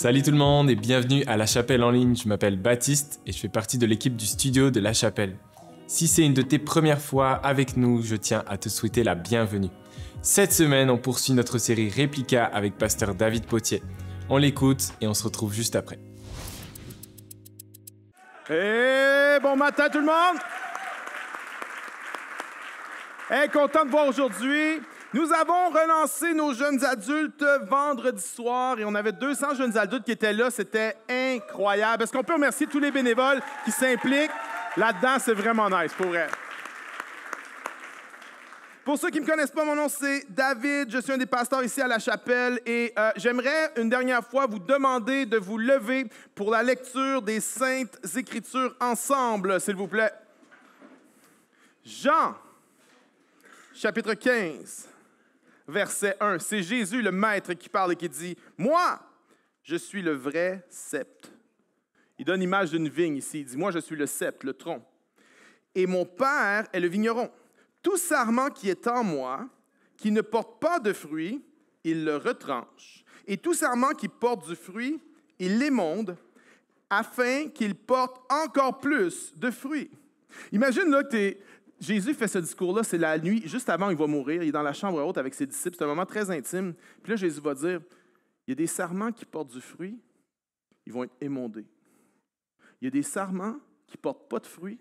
Salut tout le monde et bienvenue à La Chapelle en ligne. Je m'appelle Baptiste et je fais partie de l'équipe du studio de La Chapelle. Si c'est une de tes premières fois avec nous, je tiens à te souhaiter la bienvenue. Cette semaine, on poursuit notre série Réplica avec pasteur David Potier. On l'écoute et on se retrouve juste après. Et bon matin tout le monde! Content de voir aujourd'hui. Nous avons relancé nos jeunes adultes vendredi soir et on avait 200 jeunes adultes qui étaient là. C'était incroyable. Est-ce qu'on peut remercier tous les bénévoles qui s'impliquent là-dedans? C'est vraiment nice, pour vrai. Pour ceux qui ne me connaissent pas, mon nom c'est David. Je suis un des pasteurs ici à La Chapelle et j'aimerais une dernière fois vous demander de vous lever pour la lecture des Saintes Écritures ensemble, s'il vous plaît. Jean, chapitre 15. Verset 1, c'est Jésus, le Maître, qui parle et qui dit « Moi, je suis le vrai sceptre. » Il donne l'image d'une vigne ici. Il dit « Moi, je suis le sceptre, le tronc. Et mon Père est le vigneron. Tout sarment qui est en moi, qui ne porte pas de fruit, il le retranche. Et tout sarment qui porte du fruit, il l'émonde, afin qu'il porte encore plus de fruits. » Imagine là que Jésus fait ce discours-là, c'est la nuit, juste avant il va mourir, il est dans la chambre haute avec ses disciples, c'est un moment très intime. Puis là, Jésus va dire, il y a des sarments qui portent du fruit, ils vont être émondés. Il y a des sarments qui ne portent pas de fruit,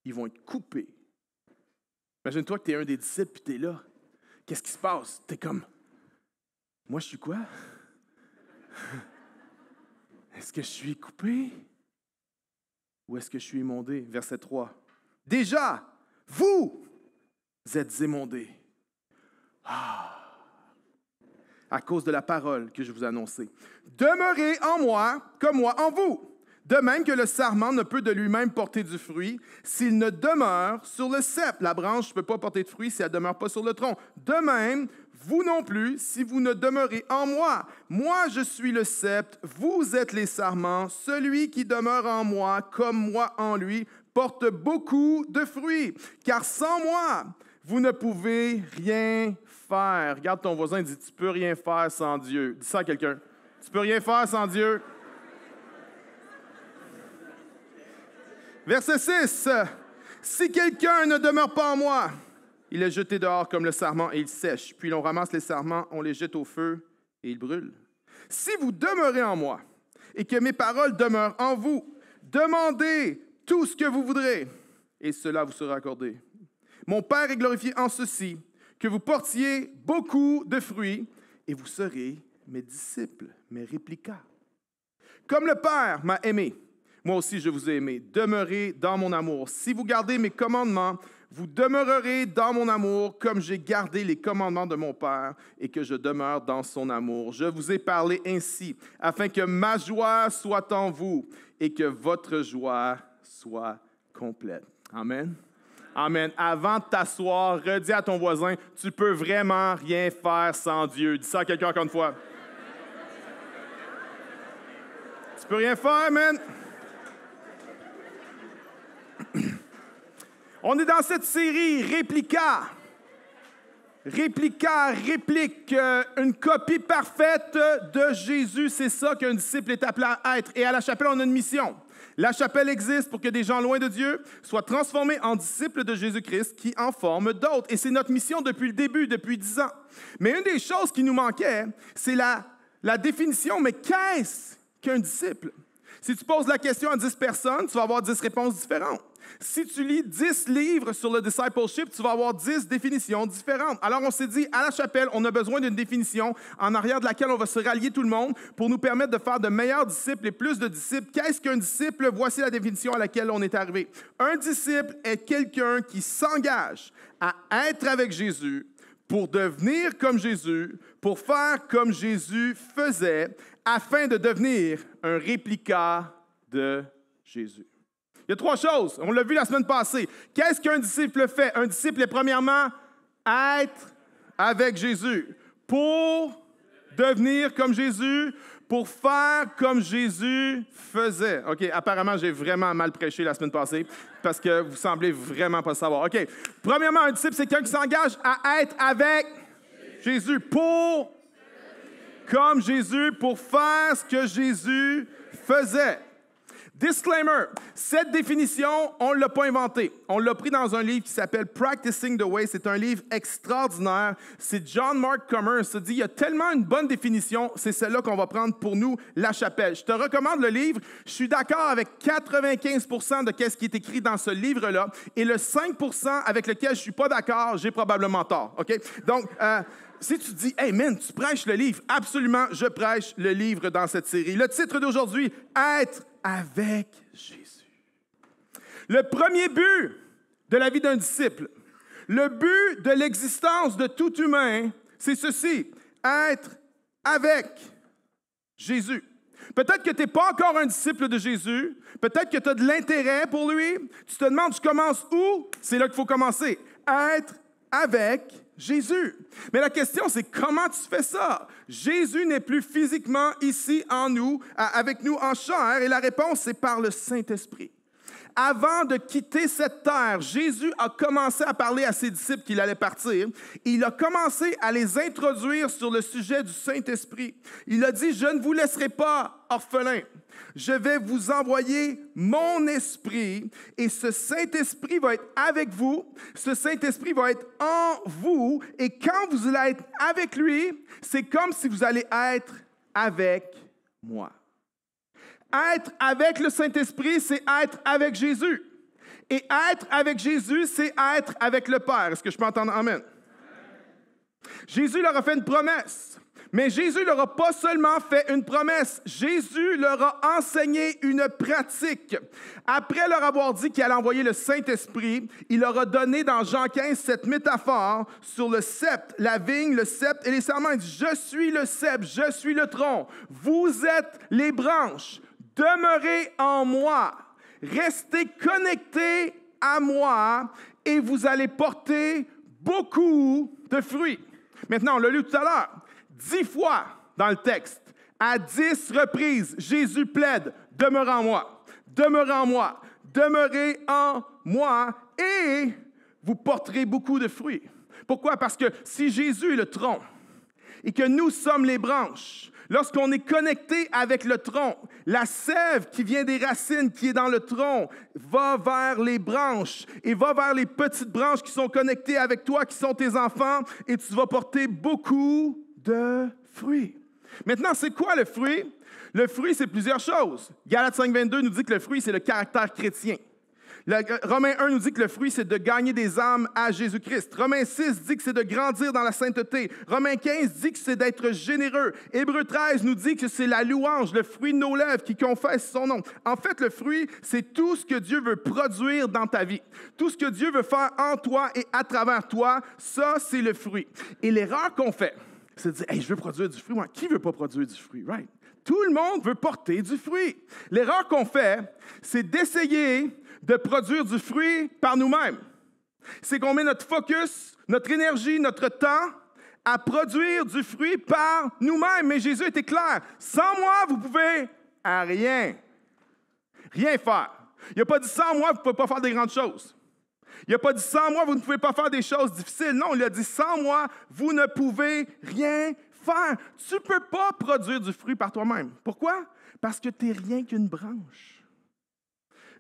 ils vont être coupés. Imagine-toi que tu es un des disciples, puis tu es là. Qu'est-ce qui se passe? Tu es comme, moi je suis quoi? Est-ce que je suis coupé? Ou est-ce que je suis émondé? Verset 3. Déjà, vous êtes émondés. À cause de la parole que je vous ai annoncée. Demeurez en moi, comme moi en vous. De même que le sarment ne peut de lui-même porter du fruit s'il ne demeure sur le cep. La branche ne peut pas porter de fruit si elle ne demeure pas sur le tronc. De même, vous non plus, si vous ne demeurez en moi. Moi, je suis le sceptre, vous êtes les sarments. Celui qui demeure en moi, comme moi en lui, porte beaucoup de fruits, car sans moi, vous ne pouvez rien faire. Regarde ton voisin, dit, tu peux rien faire sans Dieu. Dis ça à quelqu'un. Tu peux rien faire sans Dieu. Verset 6. Si quelqu'un ne demeure pas en moi, il est jeté dehors comme le sarment et il sèche. Puis l'on ramasse les sarments, on les jette au feu et ils brûlent. Si vous demeurez en moi et que mes paroles demeurent en vous, demandez tout ce que vous voudrez, et cela vous sera accordé. Mon Père est glorifié en ceci, que vous portiez beaucoup de fruits, et vous serez mes disciples, mes réplicas. Comme le Père m'a aimé, moi aussi je vous ai aimé. Demeurez dans mon amour. Si vous gardez mes commandements, vous demeurerez dans mon amour, comme j'ai gardé les commandements de mon Père, et que je demeure dans son amour. Je vous ai parlé ainsi, afin que ma joie soit en vous, et que votre joie soit complète. Amen. Amen. Avant de t'asseoir, redis à ton voisin, tu peux vraiment rien faire sans Dieu. Dis ça à quelqu'un encore une fois. Tu peux rien faire, man. On est dans cette série Réplica. Réplica, réplique, une copie parfaite de Jésus. C'est ça qu'un disciple est appelé à être. Et à La Chapelle, on a une mission. La Chapelle existe pour que des gens loin de Dieu soient transformés en disciples de Jésus-Christ qui en forment d'autres. Et c'est notre mission depuis le début, depuis 10 ans. Mais une des choses qui nous manquait, c'est la définition. Mais qu'est-ce qu'un disciple? Si tu poses la question à 10 personnes, tu vas avoir 10 réponses différentes. Si tu lis 10 livres sur le discipleship, tu vas avoir 10 définitions différentes. Alors, on s'est dit, à La Chapelle, on a besoin d'une définition en arrière de laquelle on va se rallier tout le monde pour nous permettre de faire de meilleurs disciples et plus de disciples. Qu'est-ce qu'un disciple? Voici la définition à laquelle on est arrivé. Un disciple est quelqu'un qui s'engage à être avec Jésus pour devenir comme Jésus, pour faire comme Jésus faisait, afin de devenir un réplica de Jésus. Il y a 3 choses. On l'a vu la semaine passée. Qu'est-ce qu'un disciple fait? Un disciple est premièrement être avec Jésus. Pour devenir comme Jésus, pour faire comme Jésus faisait. OK, apparemment, j'ai vraiment mal prêché la semaine passée parce que vous semblez vraiment pas savoir. OK, premièrement, un disciple, c'est quelqu'un qui s'engage à être avec Jésus pour comme Jésus pour faire ce que Jésus faisait. Disclaimer, cette définition, on ne l'a pas inventée. On l'a pris dans un livre qui s'appelle Practicing the Way. C'est un livre extraordinaire. C'est John Mark Comer se dit, il y a tellement une bonne définition, c'est celle-là qu'on va prendre pour nous, La Chapelle. Je te recommande le livre. Je suis d'accord avec 95% de ce qui est écrit dans ce livre-là. Et le 5% avec lequel je ne suis pas d'accord, j'ai probablement tort. OK? Donc, si tu dis, hey man, tu prêches le livre, absolument, je prêche le livre dans cette série. Le titre d'aujourd'hui, Être avec Jésus. Le premier but de la vie d'un disciple, le but de l'existence de tout humain, c'est ceci, être avec Jésus. Peut-être que tu n'es pas encore un disciple de Jésus, peut-être que tu as de l'intérêt pour lui, tu te demandes, tu commences où? C'est là qu'il faut commencer, être avec Jésus. Mais la question, c'est comment tu fais ça? Jésus n'est plus physiquement ici en nous, avec nous en chair, et la réponse, c'est par le Saint-Esprit. Avant de quitter cette terre, Jésus a commencé à parler à ses disciples qu'il allait partir. Il a commencé à les introduire sur le sujet du Saint-Esprit. Il a dit, je ne vous laisserai pas orphelins. Je vais vous envoyer mon esprit et ce Saint-Esprit va être avec vous. Ce Saint-Esprit va être en vous et quand vous allez être avec lui, c'est comme si vous allez être avec moi. Être avec le Saint-Esprit, c'est être avec Jésus. Et être avec Jésus, c'est être avec le Père. Est-ce que je peux entendre amen? Jésus leur a fait une promesse. Mais Jésus leur a pas seulement fait une promesse, Jésus leur a enseigné une pratique. Après leur avoir dit qu'il allait envoyer le Saint-Esprit, il leur a donné dans Jean 15 cette métaphore sur le cep, la vigne, le cep et les serments. Il dit, je suis le cep, je suis le tronc, vous êtes les branches, demeurez en moi, restez connectés à moi et vous allez porter beaucoup de fruits. Maintenant, on l'a lu tout à l'heure. 10 fois dans le texte, à 10 reprises, Jésus plaide « Demeurez en moi, demeurez en moi, demeurez en moi et vous porterez beaucoup de fruits. » Pourquoi? Parce que si Jésus est le tronc et que nous sommes les branches, lorsqu'on est connecté avec le tronc, la sève qui vient des racines, qui est dans le tronc, va vers les branches et va vers les petites branches qui sont connectées avec toi, qui sont tes enfants, et tu vas porter beaucoup de fruits. Maintenant, c'est quoi le fruit? Le fruit, c'est plusieurs choses. Galates 5,22 nous dit que le fruit, c'est le caractère chrétien. Romains 1 nous dit que le fruit, c'est de gagner des âmes à Jésus-Christ. Romains 6 dit que c'est de grandir dans la sainteté. Romains 15 dit que c'est d'être généreux. Hébreux 13 nous dit que c'est la louange, le fruit de nos lèvres qui confesse son nom. En fait, le fruit, c'est tout ce que Dieu veut produire dans ta vie. Tout ce que Dieu veut faire en toi et à travers toi, ça, c'est le fruit. Et l'erreur qu'on fait, c'est de dire, hey, je veux produire du fruit. Moi, qui ne veut pas produire du fruit? Right? Tout le monde veut porter du fruit. L'erreur qu'on fait, c'est d'essayer de produire du fruit par nous-mêmes. C'est qu'on met notre focus, notre énergie, notre temps à produire du fruit par nous-mêmes. Mais Jésus était clair. Sans moi, vous pouvez rien faire. Il n'a pas dit sans moi, vous ne pouvez pas faire des grandes choses. Il n'a pas dit sans moi, vous ne pouvez pas faire des choses difficiles. Non, il a dit sans moi, vous ne pouvez rien faire. Tu ne peux pas produire du fruit par toi-même. Pourquoi? Parce que tu n'es rien qu'une branche.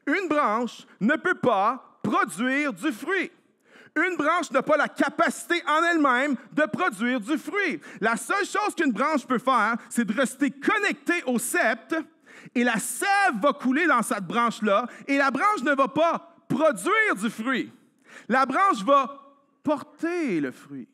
Une branche ne peut pas produire du fruit. Une branche n'a pas la capacité en elle-même de produire du fruit. La seule chose qu'une branche peut faire, c'est de rester connectée au sept et la sève va couler dans cette branche-là et la branche ne va pas produire du fruit. La branche va porter le fruit.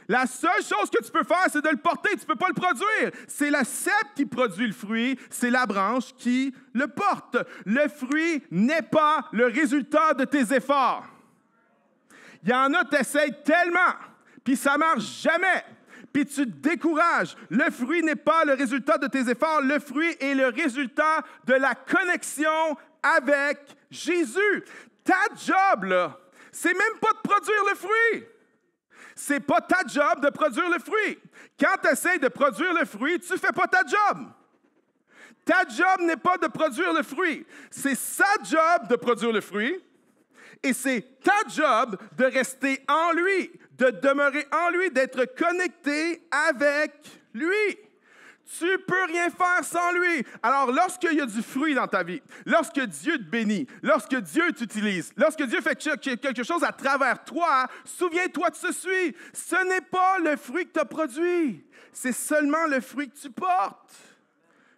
La seule chose que tu peux faire, c'est de le porter. Tu ne peux pas le produire. C'est la cep qui produit le fruit. C'est la branche qui le porte. Le fruit n'est pas le résultat de tes efforts. Il y en a, tu essaies tellement, puis ça ne marche jamais. Puis tu te décourages. Le fruit n'est pas le résultat de tes efforts. Le fruit est le résultat de la connexion avec Jésus. Ta job, là, c'est même pas de produire le fruit. C'est pas ta job de produire le fruit. Quand tu essaies de produire le fruit, tu ne fais pas ta job. Ta job n'est pas de produire le fruit. C'est sa job de produire le fruit et c'est ta job de rester en lui, de demeurer en lui, d'être connecté avec lui. Tu ne peux rien faire sans lui. Alors, lorsqu'il y a du fruit dans ta vie, lorsque Dieu te bénit, lorsque Dieu t'utilise, lorsque Dieu fait quelque chose à travers toi, souviens-toi de ceci. Ce n'est pas le fruit que tu as produit, c'est seulement le fruit que tu portes.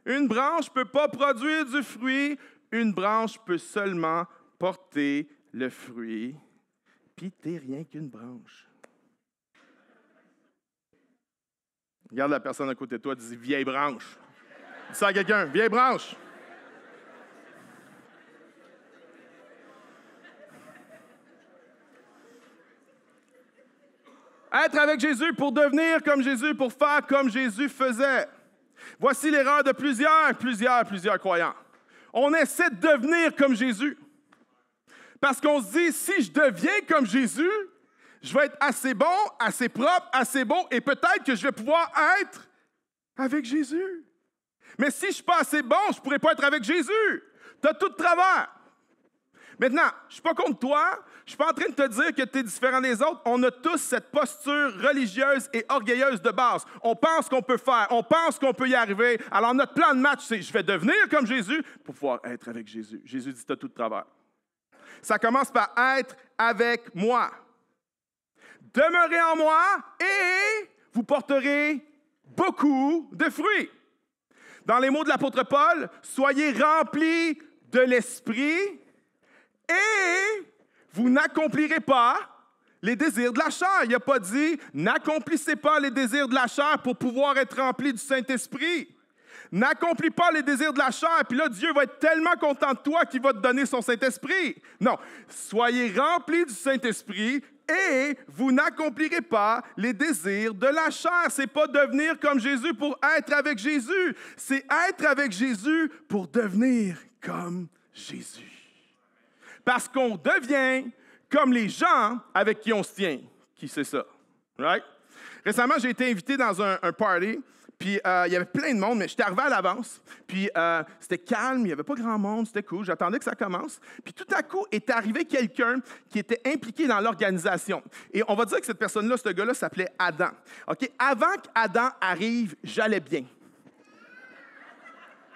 Une branche ne peut pas produire du fruit, une branche peut seulement porter le fruit. Puis, tu n'es rien qu'une branche. Regarde la personne à côté de toi, dis « vieille branche ». Dis ça à quelqu'un, « vieille branche ». Être avec Jésus pour devenir comme Jésus, pour faire comme Jésus faisait. Voici l'erreur de plusieurs croyants. On essaie de devenir comme Jésus. Parce qu'on se dit, si je deviens comme Jésus, je vais être assez bon, assez propre, assez beau, et peut-être que je vais pouvoir être avec Jésus. Mais si je ne suis pas assez bon, je ne pourrai pas être avec Jésus. Tu as tout de travers. Maintenant, je ne suis pas contre toi. Je ne suis pas en train de te dire que tu es différent des autres. On a tous cette posture religieuse et orgueilleuse de base. On pense qu'on peut faire. On pense qu'on peut y arriver. Alors, notre plan de match, c'est je vais devenir comme Jésus pour pouvoir être avec Jésus. Jésus dit, tu as tout de travers. Ça commence par être avec moi. Demeurez en moi et vous porterez beaucoup de fruits. Dans les mots de l'apôtre Paul, soyez remplis de l'Esprit et vous n'accomplirez pas les désirs de la chair. Il n'a pas dit « n'accomplissez pas les désirs de la chair pour pouvoir être remplis du Saint-Esprit ». N'accomplis pas les désirs de la chair, puis là, Dieu va être tellement content de toi qu'il va te donner son Saint-Esprit. Non, soyez remplis du Saint-Esprit et vous n'accomplirez pas les désirs de la chair. Ce n'est pas devenir comme Jésus pour être avec Jésus, c'est être avec Jésus pour devenir comme Jésus. Parce qu'on devient comme les gens avec qui on se tient. Qui c'est ça? Right? Récemment, j'ai été invité dans un party. Puis, il y avait plein de monde, mais j'étais arrivé à l'avance. Puis, c'était calme, il n'y avait pas grand monde, c'était cool. J'attendais que ça commence. Puis, tout à coup, est arrivé quelqu'un qui était impliqué dans l'organisation. Et on va dire que cette personne-là, ce gars-là, s'appelait Adam. OK? Avant qu'Adam arrive, j'allais bien.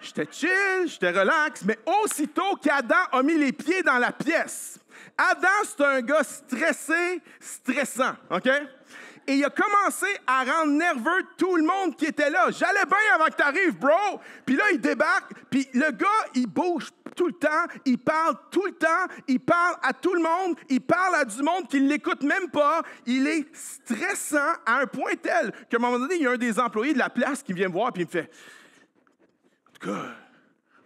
J'étais chill, j'étais relax, mais aussitôt qu'Adam a mis les pieds dans la pièce, Adam, c'est un gars stressé, stressant. OK? Et il a commencé à rendre nerveux tout le monde qui était là. J'allais bien avant que tu arrives, bro. Puis là, il débarque. Puis le gars, il bouge tout le temps. Il parle tout le temps. Il parle à tout le monde. Il parle à du monde qui ne l'écoute même pas. Il est stressant à un point tel qu'à un moment donné, il y a un des employés de la place qui vient me voir et il me fait « En tout cas,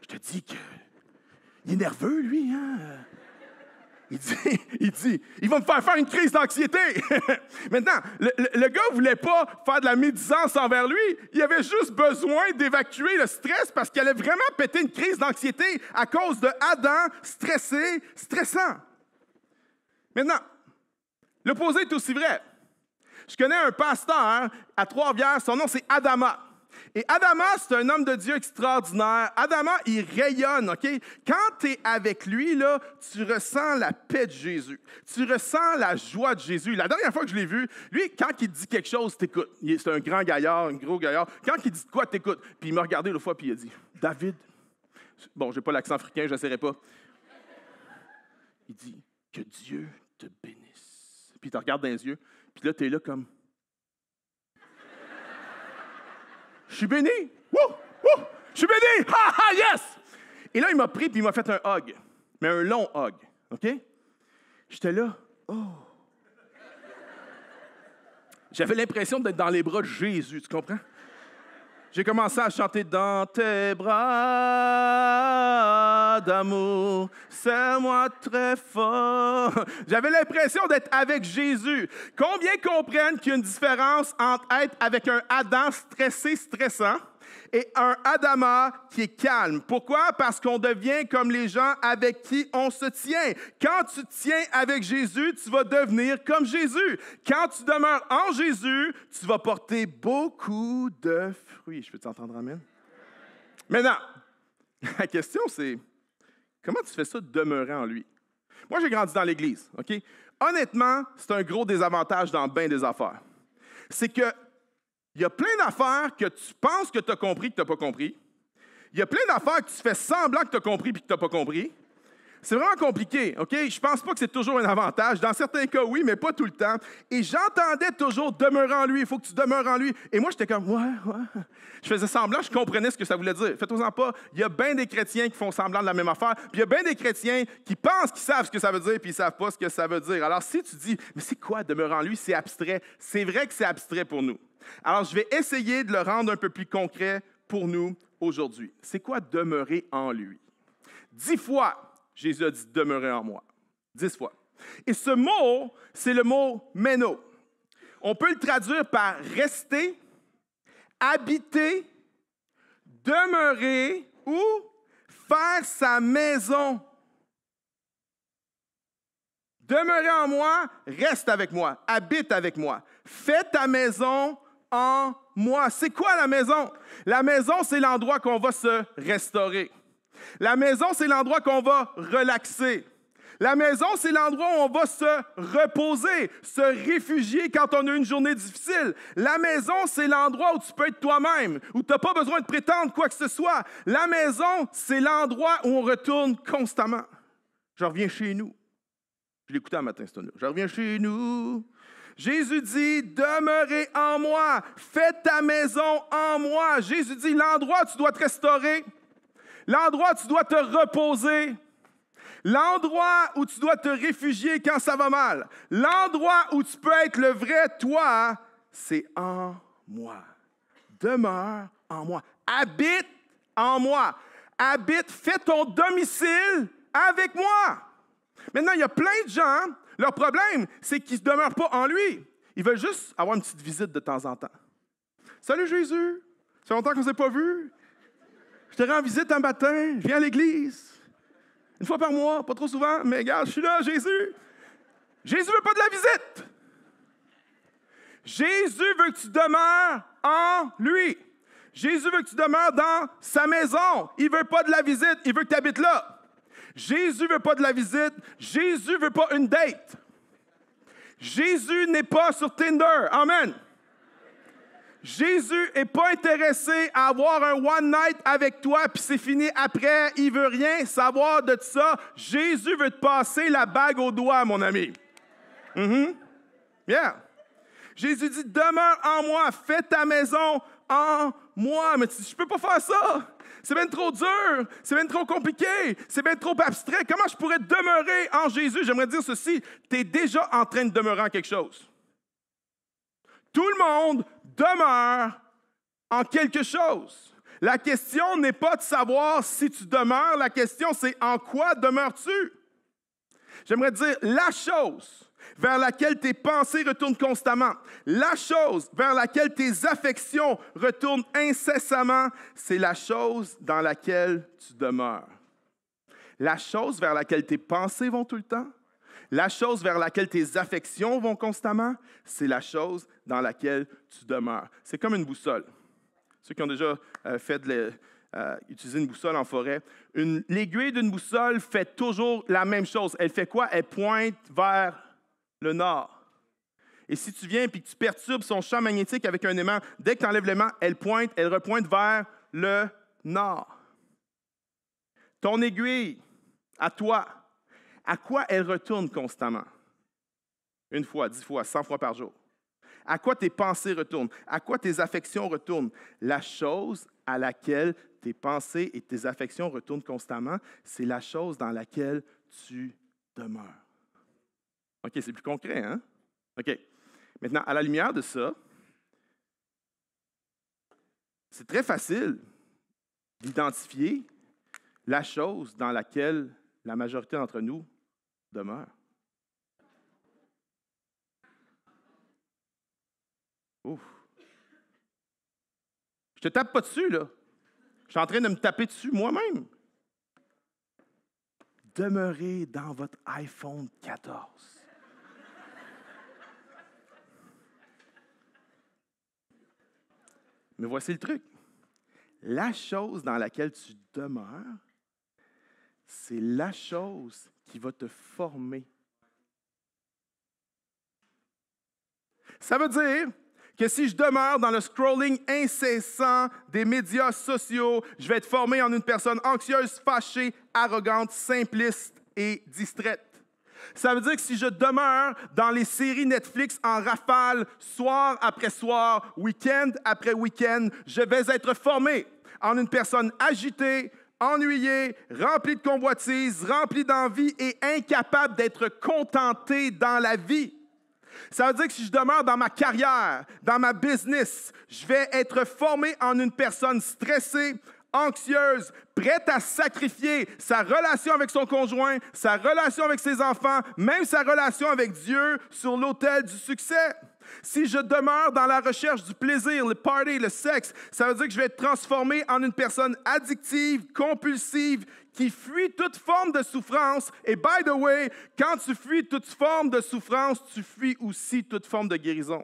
je te dis qu'il est nerveux, lui, hein? » Il dit, il va me faire une crise d'anxiété. Maintenant, le gars ne voulait pas faire de la médisance envers lui. Il avait juste besoin d'évacuer le stress parce qu'il allait vraiment péter une crise d'anxiété à cause de Adam stressé, stressant. Maintenant, l'opposé est aussi vrai. Je connais un pasteur à Trois-Rivières, son nom c'est Adama. Et Adama, c'est un homme de Dieu extraordinaire. Adama, il rayonne, OK? Quand tu es avec lui, là, tu ressens la paix de Jésus. Tu ressens la joie de Jésus. La dernière fois que je l'ai vu, lui, quand il dit quelque chose, t'écoutes. C'est un grand gaillard, un gros gaillard. Quand il dit quoi, t'écoutes. Puis il m'a regardé l'autre fois, puis il a dit, « David, bon, j'ai pas l'accent africain, je n'essaierai pas. » Il dit, « Que Dieu te bénisse. » Puis il te regarde dans les yeux, puis là, tu es là comme... Je suis béni. Wouh! Wouh! Je suis béni. Ha ha, yes! Et là, il m'a pris et il m'a fait un hug. Mais un long hug. OK? J'étais là. Oh! J'avais l'impression d'être dans les bras de Jésus. Tu comprends? J'ai commencé à chanter dans tes bras d'amour, serre-moi très fort. J'avais l'impression d'être avec Jésus. Combien comprennent qu'il y a une différence entre être avec un Adam stressé, stressant, et un Adama qui est calme. Pourquoi? Parce qu'on devient comme les gens avec qui on se tient. Quand tu te tiens avec Jésus, tu vas devenir comme Jésus. Quand tu demeures en Jésus, tu vas porter beaucoup de fruits. Je peux t'entendre, amen? Maintenant, la question c'est, comment tu fais ça de demeurer en lui? Moi, j'ai grandi dans l'Église, OK? Honnêtement, c'est un gros désavantage dans bien des affaires. C'est que Il y a plein d'affaires que tu penses que tu as compris que tu n'as pas compris. Il y a plein d'affaires que tu fais semblant que tu as compris puis que tu n'as pas compris. C'est vraiment compliqué, OK? Je pense pas que c'est toujours un avantage. Dans certains cas, oui, mais pas tout le temps. Et j'entendais toujours « demeurer en lui, il faut que tu demeures en lui ». Et moi, j'étais comme « ouais ». Je faisais semblant, je comprenais ce que ça voulait dire. Faites-en pas, il y a bien des chrétiens qui font semblant de la même affaire, puis il y a bien des chrétiens qui pensent qu'ils savent ce que ça veut dire, puis ils ne savent pas ce que ça veut dire. Alors, si tu dis « mais c'est quoi demeurer en lui? C'est abstrait », c'est vrai que c'est abstrait pour nous. Alors, je vais essayer de le rendre un peu plus concret pour nous aujourd'hui. C'est quoi demeurer en lui? 10 fois, Jésus a dit « demeurer en moi ». 10 fois. Et ce mot, c'est le mot « méno ». On peut le traduire par « rester », « habiter »,« demeurer » ou « faire sa maison ». Demeurer en moi, reste avec moi, habite avec moi. Fais ta maison en moi. C'est quoi la maison? La maison, c'est l'endroit qu'on va se restaurer. La maison, c'est l'endroit qu'on va relaxer. La maison, c'est l'endroit où on va se reposer, se réfugier quand on a une journée difficile. La maison, c'est l'endroit où tu peux être toi-même, où tu n'as pas besoin de prétendre quoi que ce soit. La maison, c'est l'endroit où on retourne constamment. Je reviens chez nous. Je l'écoutais un matin, ce tonneau. Je reviens chez nous. Jésus dit, demeurez en moi, fais ta maison en moi. Jésus dit, l'endroit où tu dois te restaurer, l'endroit où tu dois te reposer, l'endroit où tu dois te réfugier quand ça va mal, l'endroit où tu peux être le vrai toi, c'est en moi. Demeure en moi. Habite en moi. Habite, fais ton domicile avec moi. Maintenant, il y a plein de gens, leur problème, c'est qu'ils ne demeurent pas en lui. Ils veulent juste avoir une petite visite de temps en temps. Salut Jésus, ça fait longtemps qu'on ne s'est pas vu. Je te rends visite un matin, je viens à l'église. Une fois par mois, pas trop souvent, mais regarde, je suis là, Jésus. Jésus ne veut pas de la visite. Jésus veut que tu demeures en lui. Jésus veut que tu demeures dans sa maison. Il ne veut pas de la visite, il veut que tu habites là. Jésus ne veut pas de la visite. Jésus ne veut pas une date. Jésus n'est pas sur Tinder. Amen. Jésus n'est pas intéressé à avoir un one night avec toi, puis c'est fini après. Il ne veut rien savoir de ça. Jésus veut te passer la bague au doigt, mon ami. Bien. Jésus dit, demeure en moi, fais ta maison en moi. Mais tu dis, je ne peux pas faire ça. C'est bien trop dur, c'est bien trop compliqué, c'est bien trop abstrait. Comment je pourrais demeurer en Jésus? J'aimerais dire ceci, tu es déjà en train de demeurer en quelque chose. Tout le monde demeure en quelque chose. La question n'est pas de savoir si tu demeures, la question c'est en quoi demeures-tu? J'aimerais dire la chose vers laquelle tes pensées retournent constamment, la chose vers laquelle tes affections retournent incessamment, c'est la chose dans laquelle tu demeures. La chose vers laquelle tes pensées vont tout le temps, la chose vers laquelle tes affections vont constamment, c'est la chose dans laquelle tu demeures. C'est comme une boussole. Ceux qui ont déjà utilisé une boussole en forêt, l'aiguille d'une boussole fait toujours la même chose. Elle fait quoi? Elle pointe vers le nord. Et si tu viens et que tu perturbes son champ magnétique avec un aimant, dès que tu enlèves l'aimant, elle repointe vers le nord. Ton aiguille, à toi, à quoi elle retourne constamment? 1 fois, 10 fois, 100 fois par jour. À quoi tes pensées retournent? À quoi tes affections retournent? La chose à laquelle tes pensées et tes affections retournent constamment, c'est la chose dans laquelle tu demeures. OK, c'est plus concret, hein? OK. Maintenant, à la lumière de ça, c'est très facile d'identifier la chose dans laquelle la majorité d'entre nous demeure. Ouf. Je te tape pas dessus, là. Je suis en train de me taper dessus moi-même. Demeurez dans votre iPhone 14. Mais voici le truc. La chose dans laquelle tu demeures, c'est la chose qui va te former. Ça veut dire que si je demeure dans le scrolling incessant des médias sociaux, je vais être formé en une personne anxieuse, fâchée, arrogante, simpliste et distraite. Ça veut dire que si je demeure dans les séries Netflix en rafale, soir après soir, week-end après week-end, je vais être formé en une personne agitée, ennuyée, remplie de convoitises, remplie d'envie et incapable d'être contenté dans la vie. Ça veut dire que si je demeure dans ma carrière, dans ma business, je vais être formé en une personne stressée, anxieuse, prête à sacrifier sa relation avec son conjoint, sa relation avec ses enfants, même sa relation avec Dieu sur l'autel du succès. Si je demeure dans la recherche du plaisir, le party, le sexe, ça veut dire que je vais être transformé en une personne addictive, compulsive, qui fuit toute forme de souffrance. Et by the way, quand tu fuis toute forme de souffrance, tu fuis aussi toute forme de guérison.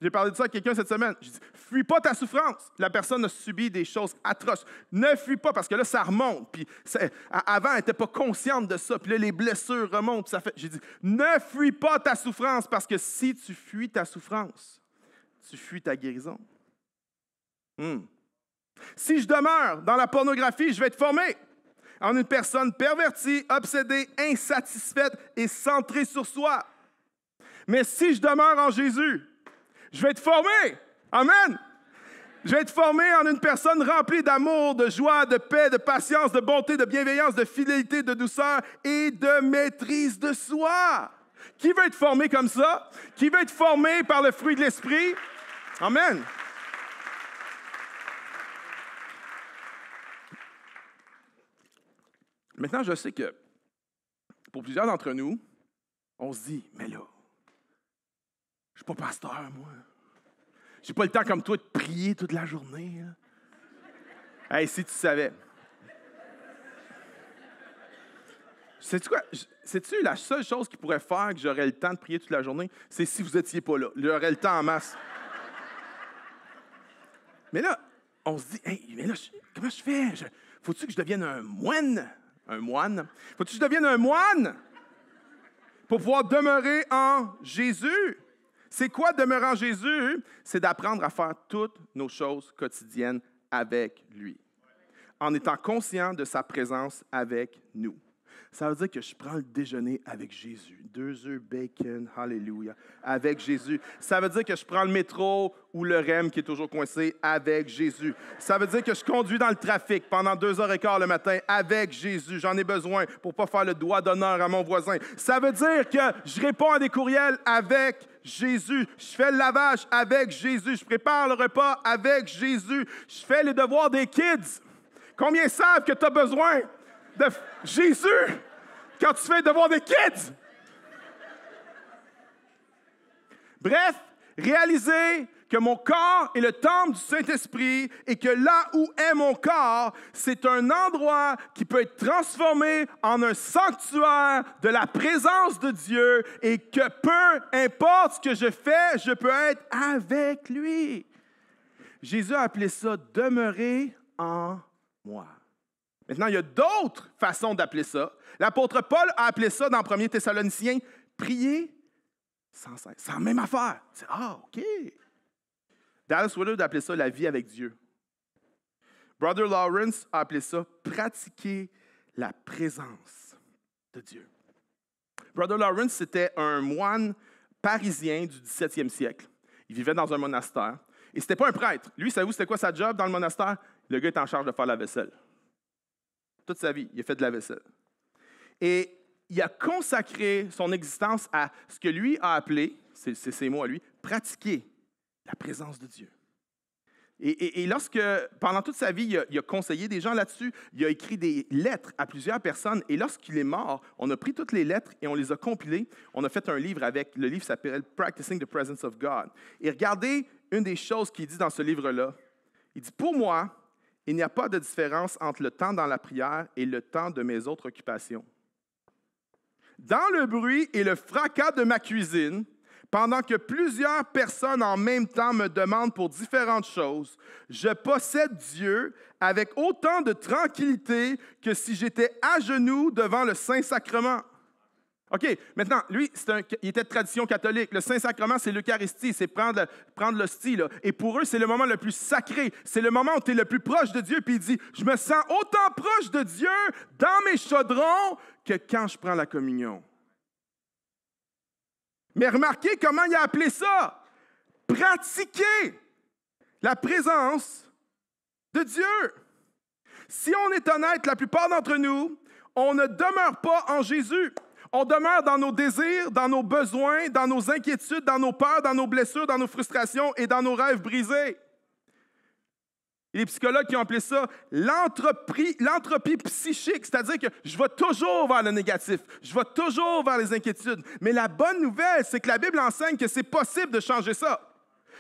J'ai parlé de ça à quelqu'un cette semaine. J'ai dit, fuis pas ta souffrance. La personne a subi des choses atroces. Ne fuis pas, parce que là, ça remonte. Puis avant, elle n'était pas consciente de ça. Puis là, les blessures remontent. Puis ça fait... J'ai dit, ne fuis pas ta souffrance, parce que si tu fuis ta souffrance, tu fuis ta guérison. Si je demeure dans la pornographie, je vais être formé en une personne pervertie, obsédée, insatisfaite et centrée sur soi. Mais si je demeure en Jésus, je vais être formé. Amen. Je vais être formé en une personne remplie d'amour, de joie, de paix, de patience, de bonté, de bienveillance, de fidélité, de douceur et de maîtrise de soi. Qui veut être formé comme ça? Qui veut être formé par le fruit de l'Esprit? Amen. Maintenant, je sais que pour plusieurs d'entre nous, on se dit, mais là, je ne suis pas pasteur, moi. Je n'ai pas le temps comme toi de prier toute la journée. Hey, si tu savais. Sais-tu quoi? Sais-tu la seule chose qui pourrait faire que j'aurais le temps de prier toute la journée? C'est si vous n'étiez pas là. J'aurais le temps en masse. Mais là, on se dit, hey, mais là, comment je fais? Faut-tu que je devienne un moine? Un moine? Faut-tu que je devienne un moine pour pouvoir demeurer en Jésus? C'est quoi demeurer en Jésus? C'est d'apprendre à faire toutes nos choses quotidiennes avec lui, en étant conscient de sa présence avec nous. Ça veut dire que je prends le déjeuner avec Jésus. 2 œufs, bacon, hallelujah, avec Jésus. Ça veut dire que je prends le métro ou le REM qui est toujours coincé avec Jésus. Ça veut dire que je conduis dans le trafic pendant 2h15 le matin avec Jésus. J'en ai besoin pour ne pas faire le doigt d'honneur à mon voisin. Ça veut dire que je réponds à des courriels avec Jésus. Je fais le lavage avec Jésus. Je prépare le repas avec Jésus. Je fais les devoirs des kids. Combien savent que tu as besoin de Jésus quand tu fais le devoir des kids? Bref, réaliser que mon corps est le temple du Saint-Esprit et que là où est mon corps, c'est un endroit qui peut être transformé en un sanctuaire de la présence de Dieu et que peu importe ce que je fais, je peux être avec lui. Jésus a appelé ça « demeurer en moi ». Maintenant, il y a d'autres façons d'appeler ça. L'apôtre Paul a appelé ça dans 1 Thessaloniciens « prier sans cesse ». C'est la même affaire. C'est « ah, OK ». Dallas Willard a appelé ça « la vie avec Dieu ». Brother Lawrence a appelé ça « pratiquer la présence de Dieu ». Brother Lawrence, c'était un moine parisien du 17e siècle. Il vivait dans un monastère. Et ce n'était pas un prêtre. Lui, savez-vous c'était quoi sa job dans le monastère? Le gars est en charge de faire la vaisselle. Toute sa vie, il a fait de la vaisselle. Et il a consacré son existence à ce que lui a appelé, c'est ses mots à lui, pratiquer la présence de Dieu. Et lorsque, pendant toute sa vie, il a conseillé des gens là-dessus, il a écrit des lettres à plusieurs personnes, et lorsqu'il est mort, on a pris toutes les lettres et on les a compilées. On a fait un livre avec, le livre s'appelle « Practicing the Presence of God ». Et regardez une des choses qu'il dit dans ce livre-là. Il dit « Pour moi, il n'y a pas de différence entre le temps dans la prière et le temps de mes autres occupations. Dans le bruit et le fracas de ma cuisine, pendant que plusieurs personnes en même temps me demandent pour différentes choses, je possède Dieu avec autant de tranquillité que si j'étais à genoux devant le Saint-Sacrement. OK, maintenant, lui, il était de tradition catholique. Le Saint-Sacrement, c'est l'Eucharistie, c'est prendre l'hostie. Là. Et pour eux, c'est le moment le plus sacré. C'est le moment où tu es le plus proche de Dieu. Puis il dit, je me sens autant proche de Dieu dans mes chaudrons que quand je prends la communion. Mais remarquez comment il a appelé ça. Pratiquer la présence de Dieu. Si on est honnête, la plupart d'entre nous, on ne demeure pas en Jésus. On demeure dans nos désirs, dans nos besoins, dans nos inquiétudes, dans nos peurs, dans nos blessures, dans nos frustrations et dans nos rêves brisés. Il y a des psychologues qui ont appelé ça l'entropie psychique, c'est-à-dire que je vais toujours vers le négatif, je vais toujours vers les inquiétudes. Mais la bonne nouvelle, c'est que la Bible enseigne que c'est possible de changer ça.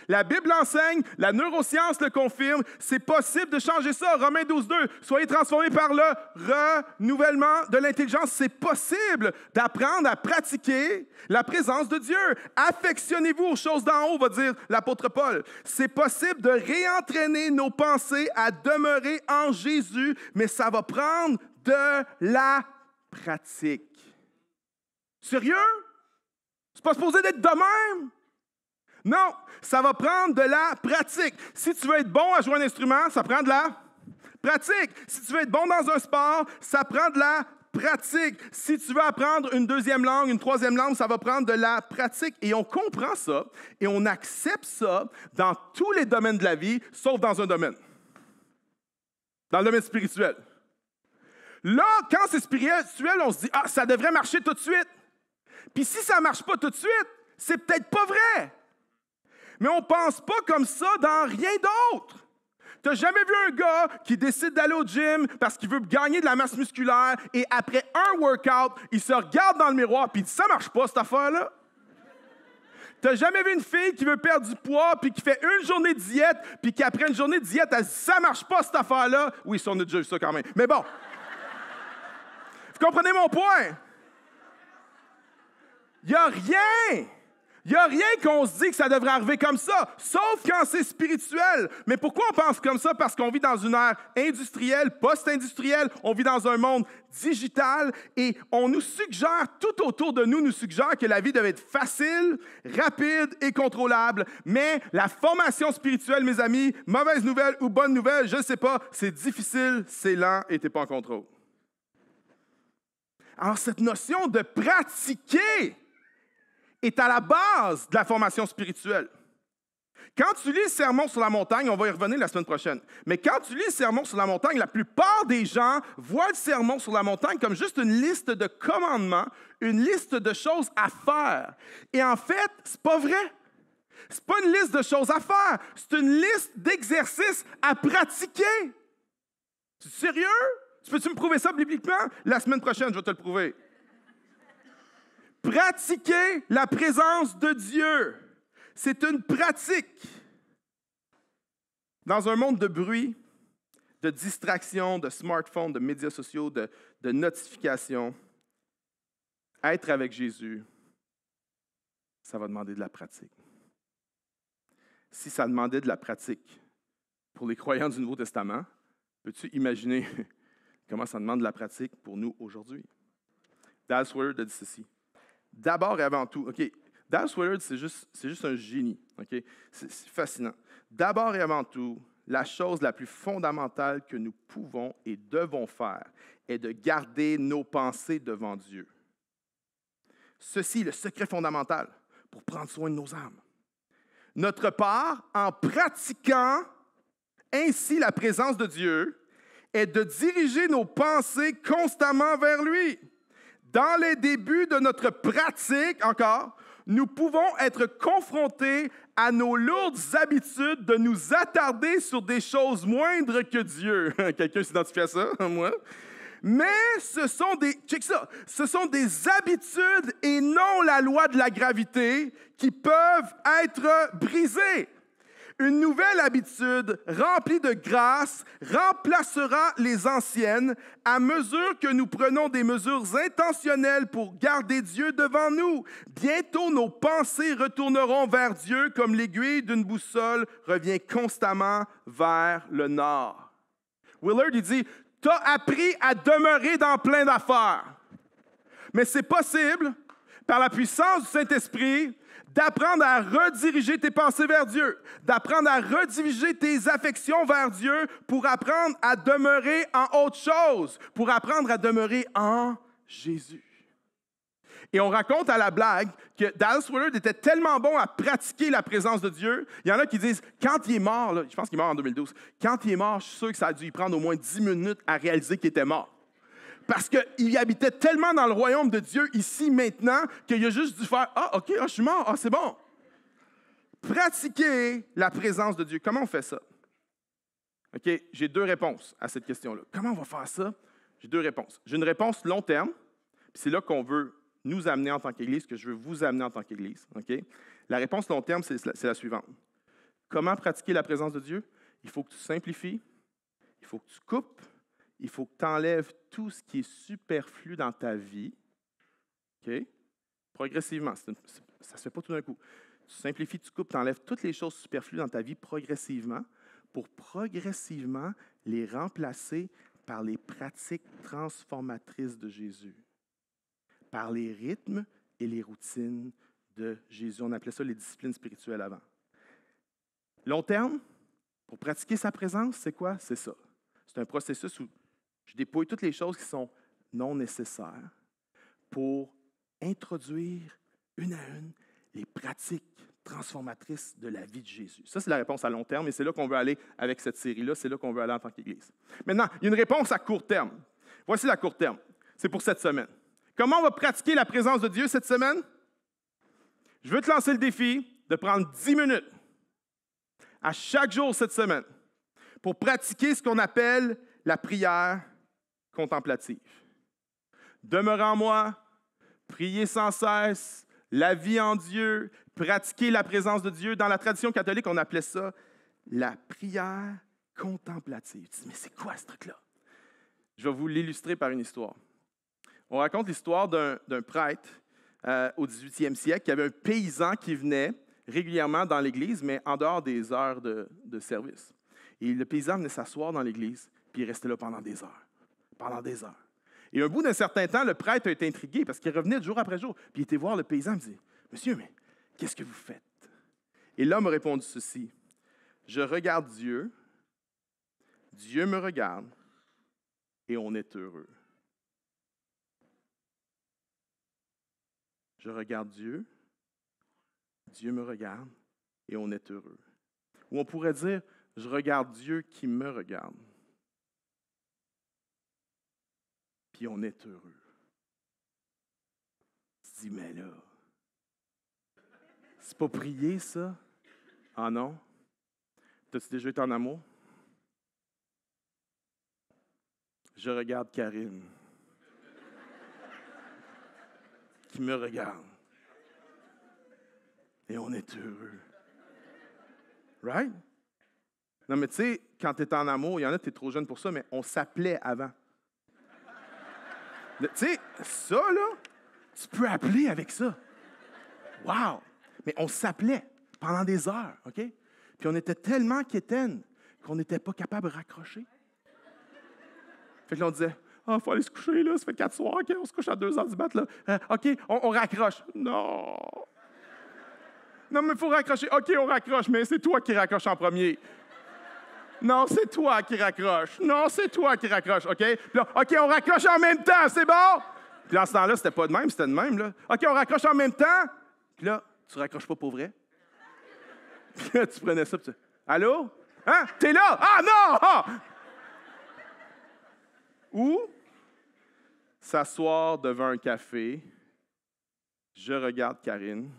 La Bible enseigne, la neuroscience le confirme, c'est possible de changer ça. Romains 12:2, soyez transformés par le renouvellement de l'intelligence. C'est possible d'apprendre à pratiquer la présence de Dieu. Affectionnez-vous aux choses d'en haut, va dire l'apôtre Paul. C'est possible de réentraîner nos pensées à demeurer en Jésus, mais ça va prendre de la pratique. Sérieux? C'est pas supposé d'être de même? Non, ça va prendre de la pratique. Si tu veux être bon à jouer un instrument, ça prend de la pratique. Si tu veux être bon dans un sport, ça prend de la pratique. Si tu veux apprendre une deuxième langue, une troisième langue, ça va prendre de la pratique. Et on comprend ça et on accepte ça dans tous les domaines de la vie, sauf dans un domaine. Dans le domaine spirituel. Là, quand c'est spirituel, on se dit « Ah, ça devrait marcher tout de suite. » Puis si ça ne marche pas tout de suite, c'est peut-être pas vrai. Mais on ne pense pas comme ça dans rien d'autre. Tu n'as jamais vu un gars qui décide d'aller au gym parce qu'il veut gagner de la masse musculaire et après un workout, il se regarde dans le miroir et il dit « Ça ne marche pas, cette affaire-là. » Tu n'as jamais vu une fille qui veut perdre du poids puis qui fait une journée de diète puis qu'après une journée de diète, elle dit « Ça ne marche pas, cette affaire-là. » Oui, ça, on a déjà vu ça quand même. Mais bon. Vous comprenez mon point? Il n'y a rien. Il n'y a rien qu'on se dit que ça devrait arriver comme ça, sauf quand c'est spirituel. Mais pourquoi on pense comme ça? Parce qu'on vit dans une ère industrielle, post-industrielle, on vit dans un monde digital et on nous suggère, tout autour de nous suggère que la vie devait être facile, rapide et contrôlable. Mais la formation spirituelle, mes amis, mauvaise nouvelle ou bonne nouvelle, je ne sais pas, c'est difficile, c'est lent et tu n'es pas en contrôle. Alors cette notion de pratiquer est à la base de la formation spirituelle. Quand tu lis le Sermon sur la montagne, on va y revenir la semaine prochaine, mais quand tu lis le Sermon sur la montagne, la plupart des gens voient le Sermon sur la montagne comme juste une liste de commandements, une liste de choses à faire. Et en fait, c'est pas vrai. C'est pas une liste de choses à faire, c'est une liste d'exercices à pratiquer. Tu es sérieux? Peux-tu me prouver ça bibliquement? La semaine prochaine, je vais te le prouver. Pratiquer la présence de Dieu, c'est une pratique. Dans un monde de bruit, de distraction, de smartphones, de médias sociaux, de notifications, être avec Jésus, ça va demander de la pratique. Si ça demandait de la pratique pour les croyants du Nouveau Testament, peux-tu imaginer comment ça demande de la pratique pour nous aujourd'hui? Dallas Willard a dit ceci. D'abord et avant tout, OK, Dallas Willard, c'est juste un génie, OK? C'est fascinant. D'abord et avant tout, la chose la plus fondamentale que nous pouvons et devons faire est de garder nos pensées devant Dieu. Ceci est le secret fondamental pour prendre soin de nos âmes. Notre part, en pratiquant ainsi la présence de Dieu, est de diriger nos pensées constamment vers lui. Dans les débuts de notre pratique, encore, nous pouvons être confrontés à nos lourdes habitudes de nous attarder sur des choses moindres que Dieu. Quelqu'un s'identifie à ça? Moi? Mais ce sont des habitudes et non la loi de la gravité qui peuvent être brisées. Une nouvelle habitude remplie de grâce remplacera les anciennes à mesure que nous prenons des mesures intentionnelles pour garder Dieu devant nous. Bientôt, nos pensées retourneront vers Dieu comme l'aiguille d'une boussole revient constamment vers le nord. Willard, il dit, « T'as appris à demeurer dans plein d'affaires. Mais c'est possible, par la puissance du Saint-Esprit, d'apprendre à rediriger tes pensées vers Dieu, d'apprendre à rediriger tes affections vers Dieu pour apprendre à demeurer en autre chose, pour apprendre à demeurer en Jésus. Et on raconte à la blague que Dallas Willard était tellement bon à pratiquer la présence de Dieu. Il y en a qui disent, quand il est mort, là, je pense qu'il est mort en 2012, quand il est mort, je suis sûr que ça a dû y prendre au moins 10 minutes à réaliser qu'il était mort. Parce qu'il habitait tellement dans le royaume de Dieu, ici, maintenant, qu'il a juste dû faire « Ah, OK, je suis mort, ah, c'est bon. » Pratiquer la présence de Dieu. Comment on fait ça? OK, j'ai 2 réponses à cette question-là. Comment on va faire ça? J'ai 2 réponses. J'ai une réponse long terme, puis c'est là qu'on veut nous amener en tant qu'Église, que je veux vous amener en tant qu'Église. Okay? La réponse long terme, c'est la suivante. Comment pratiquer la présence de Dieu? Il faut que tu simplifies, il faut que tu coupes, il faut que tu enlèves tout ce qui est superflu dans ta vie. Okay? Progressivement. Ça ne se fait pas tout d'un coup. Tu simplifies, tu coupes, tu enlèves toutes les choses superflues dans ta vie progressivement pour progressivement les remplacer par les pratiques transformatrices de Jésus, par les rythmes et les routines de Jésus. On appelait ça les disciplines spirituelles avant. Long terme, pour pratiquer sa présence, c'est quoi? C'est ça. C'est un processus où je dépouille toutes les choses qui sont non nécessaires pour introduire une à une les pratiques transformatrices de la vie de Jésus. Ça, c'est la réponse à long terme et c'est là qu'on veut aller avec cette série-là. C'est là qu'on veut aller en tant qu'Église. Maintenant, il y a une réponse à court terme. Voici la court terme. C'est pour cette semaine. Comment on va pratiquer la présence de Dieu cette semaine? Je veux te lancer le défi de prendre 10 minutes à chaque jour cette semaine pour pratiquer ce qu'on appelle la prière contemplative. Demeurer en moi, prier sans cesse, la vie en Dieu, pratiquer la présence de Dieu. Dans la tradition catholique, on appelait ça la prière contemplative. Tu dis, mais c'est quoi ce truc-là? Je vais vous l'illustrer par une histoire. On raconte l'histoire d'un prêtre au 18e siècle qui avait un paysan qui venait régulièrement dans l'église, mais en dehors des heures de service. Et le paysan venait s'asseoir dans l'église, puis il restait là pendant des heures. Pendant des heures. Et au bout d'un certain temps, le prêtre a été intrigué parce qu'il revenait jour après jour. Puis il était voir le paysan et me dit, « Monsieur, mais qu'est-ce que vous faites? » Et l'homme a répondu ceci, « Je regarde Dieu, Dieu me regarde, et on est heureux. » Je regarde Dieu, Dieu me regarde, et on est heureux. Ou on pourrait dire, je regarde Dieu qui me regarde, puis on est heureux. Tu dis, mais là, c'est pas prier, ça? Ah non? T'as-tu déjà été en amour? Je regarde Karine, qui me regarde, et on est heureux. Right? Non, mais tu sais, quand tu es en amour, il y en a, tu es trop jeune pour ça, mais on s'appelait avant. Tu sais, ça, là, tu peux appeler avec ça. Wow! Mais on s'appelait pendant des heures, OK? Puis on était tellement quétaines qu'on n'était pas capable de raccrocher. Fait que là, on disait, « Ah, il faut aller se coucher, là, ça fait 4 soirs, OK, on se couche à 2 heures du matin, là. OK, on raccroche. » Non! Non, mais il faut raccrocher. OK, on raccroche, mais c'est toi qui raccroche en premier. Non, c'est toi qui raccroche. Non, c'est toi qui raccroche, OK? Puis là, OK, on raccroche en même temps, c'est bon? Puis dans ce temps-là, c'était pas de même, c'était de même, là. OK, on raccroche en même temps. Puis là, tu raccroches pas pour vrai. Puis là, tu prenais ça, puis tu... Allô? Hein? T'es là? Ah, non! Ah! Ou s'asseoir devant un café, je regarde Karine,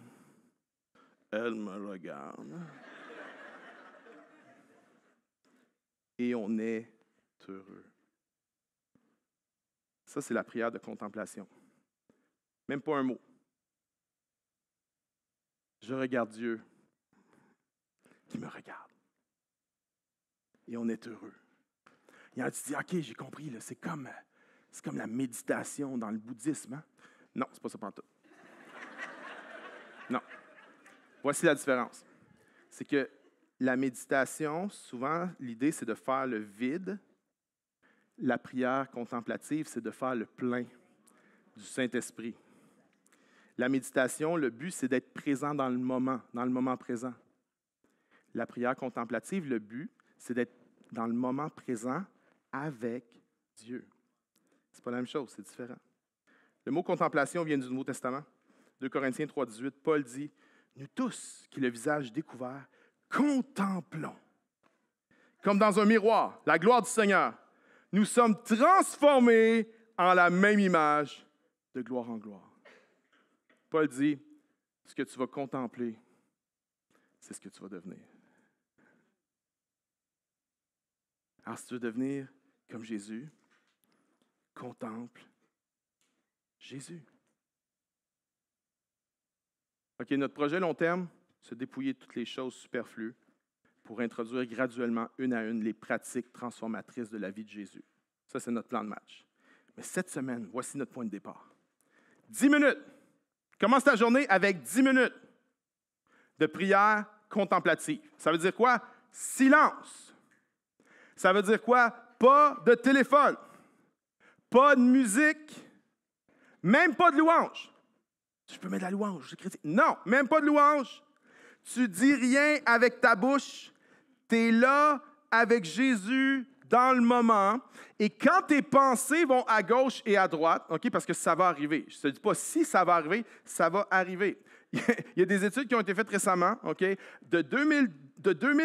elle me regarde, et on est heureux. Ça, c'est la prière de contemplation. Même pas un mot. Je regarde Dieu qui me regarde, et on est heureux. Il y en a qui disent, OK, j'ai compris, là, c'est comme la méditation dans le bouddhisme. Hein? Non, c'est pas ça pantoute. Non. Voici la différence. C'est que la méditation, souvent, l'idée, c'est de faire le vide. La prière contemplative, c'est de faire le plein. du Saint-Esprit. La méditation, le but, c'est d'être présent dans le moment présent. La prière contemplative, le but, c'est d'être dans le moment présent avec Dieu. Ce n'est pas la même chose, c'est différent. Le mot contemplation vient du Nouveau Testament. 2 Corinthiens 3,18, Paul dit « Nous tous, qui le visage découvert, contemplons, comme dans un miroir, la gloire du Seigneur. Nous sommes transformés en la même image de gloire en gloire. » Paul dit « Ce que tu vas contempler, c'est ce que tu vas devenir. » Alors, si tu veux devenir comme Jésus, contemple Jésus. OK, notre projet long terme, c'est de dépouiller toutes les choses superflues pour introduire graduellement, une à une, les pratiques transformatrices de la vie de Jésus. Ça, c'est notre plan de match. Mais cette semaine, voici notre point de départ. 10 minutes. Commence ta journée avec 10 minutes de prière contemplative. Ça veut dire quoi? Silence. Ça veut dire quoi? Pas de téléphone, pas de musique, même pas de louange. Je peux mettre de la louange, je critique. Non, même pas de louange. Tu dis rien avec ta bouche. Tu es là avec Jésus dans le moment. Et quand tes pensées vont à gauche et à droite, okay, parce que ça va arriver. Je ne te dis pas si ça va arriver, ça va arriver. Il y a des études qui ont été faites récemment. Okay, de 2000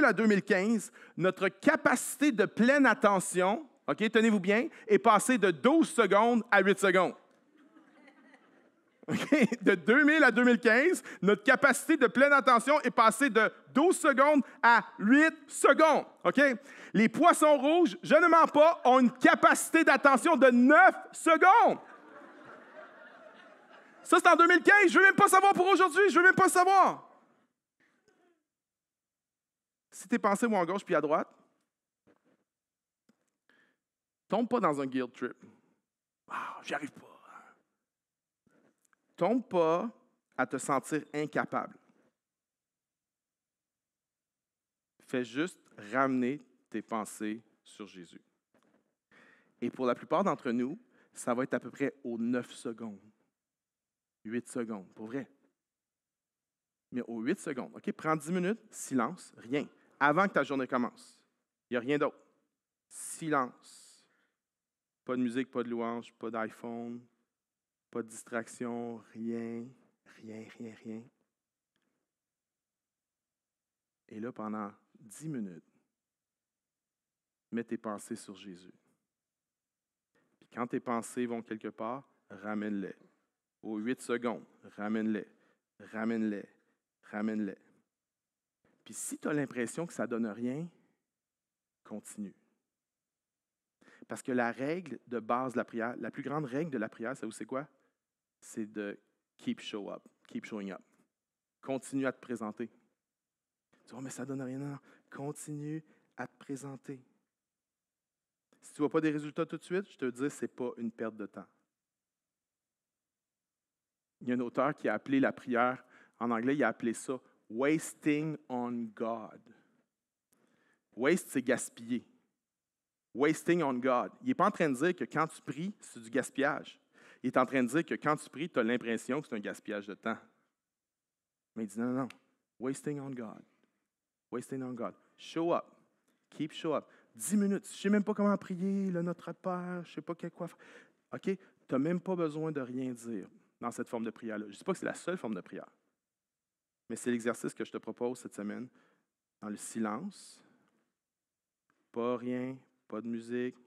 à 2015, notre capacité de pleine attention, okay, tenez-vous bien, est passée de 12 secondes à 8 secondes. Okay? De 2000 à 2015, notre capacité de pleine attention est passée de 12 secondes à 8 secondes. Okay? Les poissons rouges, je ne mens pas, ont une capacité d'attention de 9 secondes. Ça, c'est en 2015. Je ne veux même pas savoir pour aujourd'hui. Je ne veux même pas savoir. Si tes pensées vont à gauche puis à droite, tombe pas dans un guilt trip. Ah, j'y arrive pas. Tombe pas à te sentir incapable. Fais juste ramener tes pensées sur Jésus. Et pour la plupart d'entre nous, ça va être à peu près aux 9 secondes. 8 secondes, pour vrai. Mais aux 8 secondes, OK, prends 10 minutes, silence, rien. Avant que ta journée commence. Il n'y a rien d'autre. Silence. Pas de musique, pas de louange, pas d'iPhone, pas de distraction, rien. Et là, pendant 10 minutes, mets tes pensées sur Jésus. Puis quand tes pensées vont quelque part, ramène-les. Aux 8 secondes, ramène-les. Puis si tu as l'impression que ça ne donne rien, continue. Parce que la règle de base de la prière, la plus grande règle de la prière, c'est quoi? C'est de keep showing up. Continue à te présenter. Tu dis, oh, mais ça ne donne rien. Non. Continue à te présenter. Si tu ne vois pas des résultats tout de suite, je te dis, ce n'est pas une perte de temps. Il y a un auteur qui a appelé la prière, en anglais, il a appelé ça « wasting on God ». Waste, c'est gaspiller. Wasting on God. Il n'est pas en train de dire que quand tu pries, c'est du gaspillage. Il est en train de dire que quand tu pries, tu as l'impression que c'est un gaspillage de temps. Mais il dit non. Wasting on God. Wasting on God. Show up. Keep show up. 10 minutes. Je ne sais même pas comment prier, le Notre Père, je ne sais pas quoi faire. OK? Tu n'as même pas besoin de rien dire dans cette forme de prière-là. Je ne dis pas que c'est la seule forme de prière. Mais c'est l'exercice que je te propose cette semaine. Dans le silence. Pas rien, pas de musique,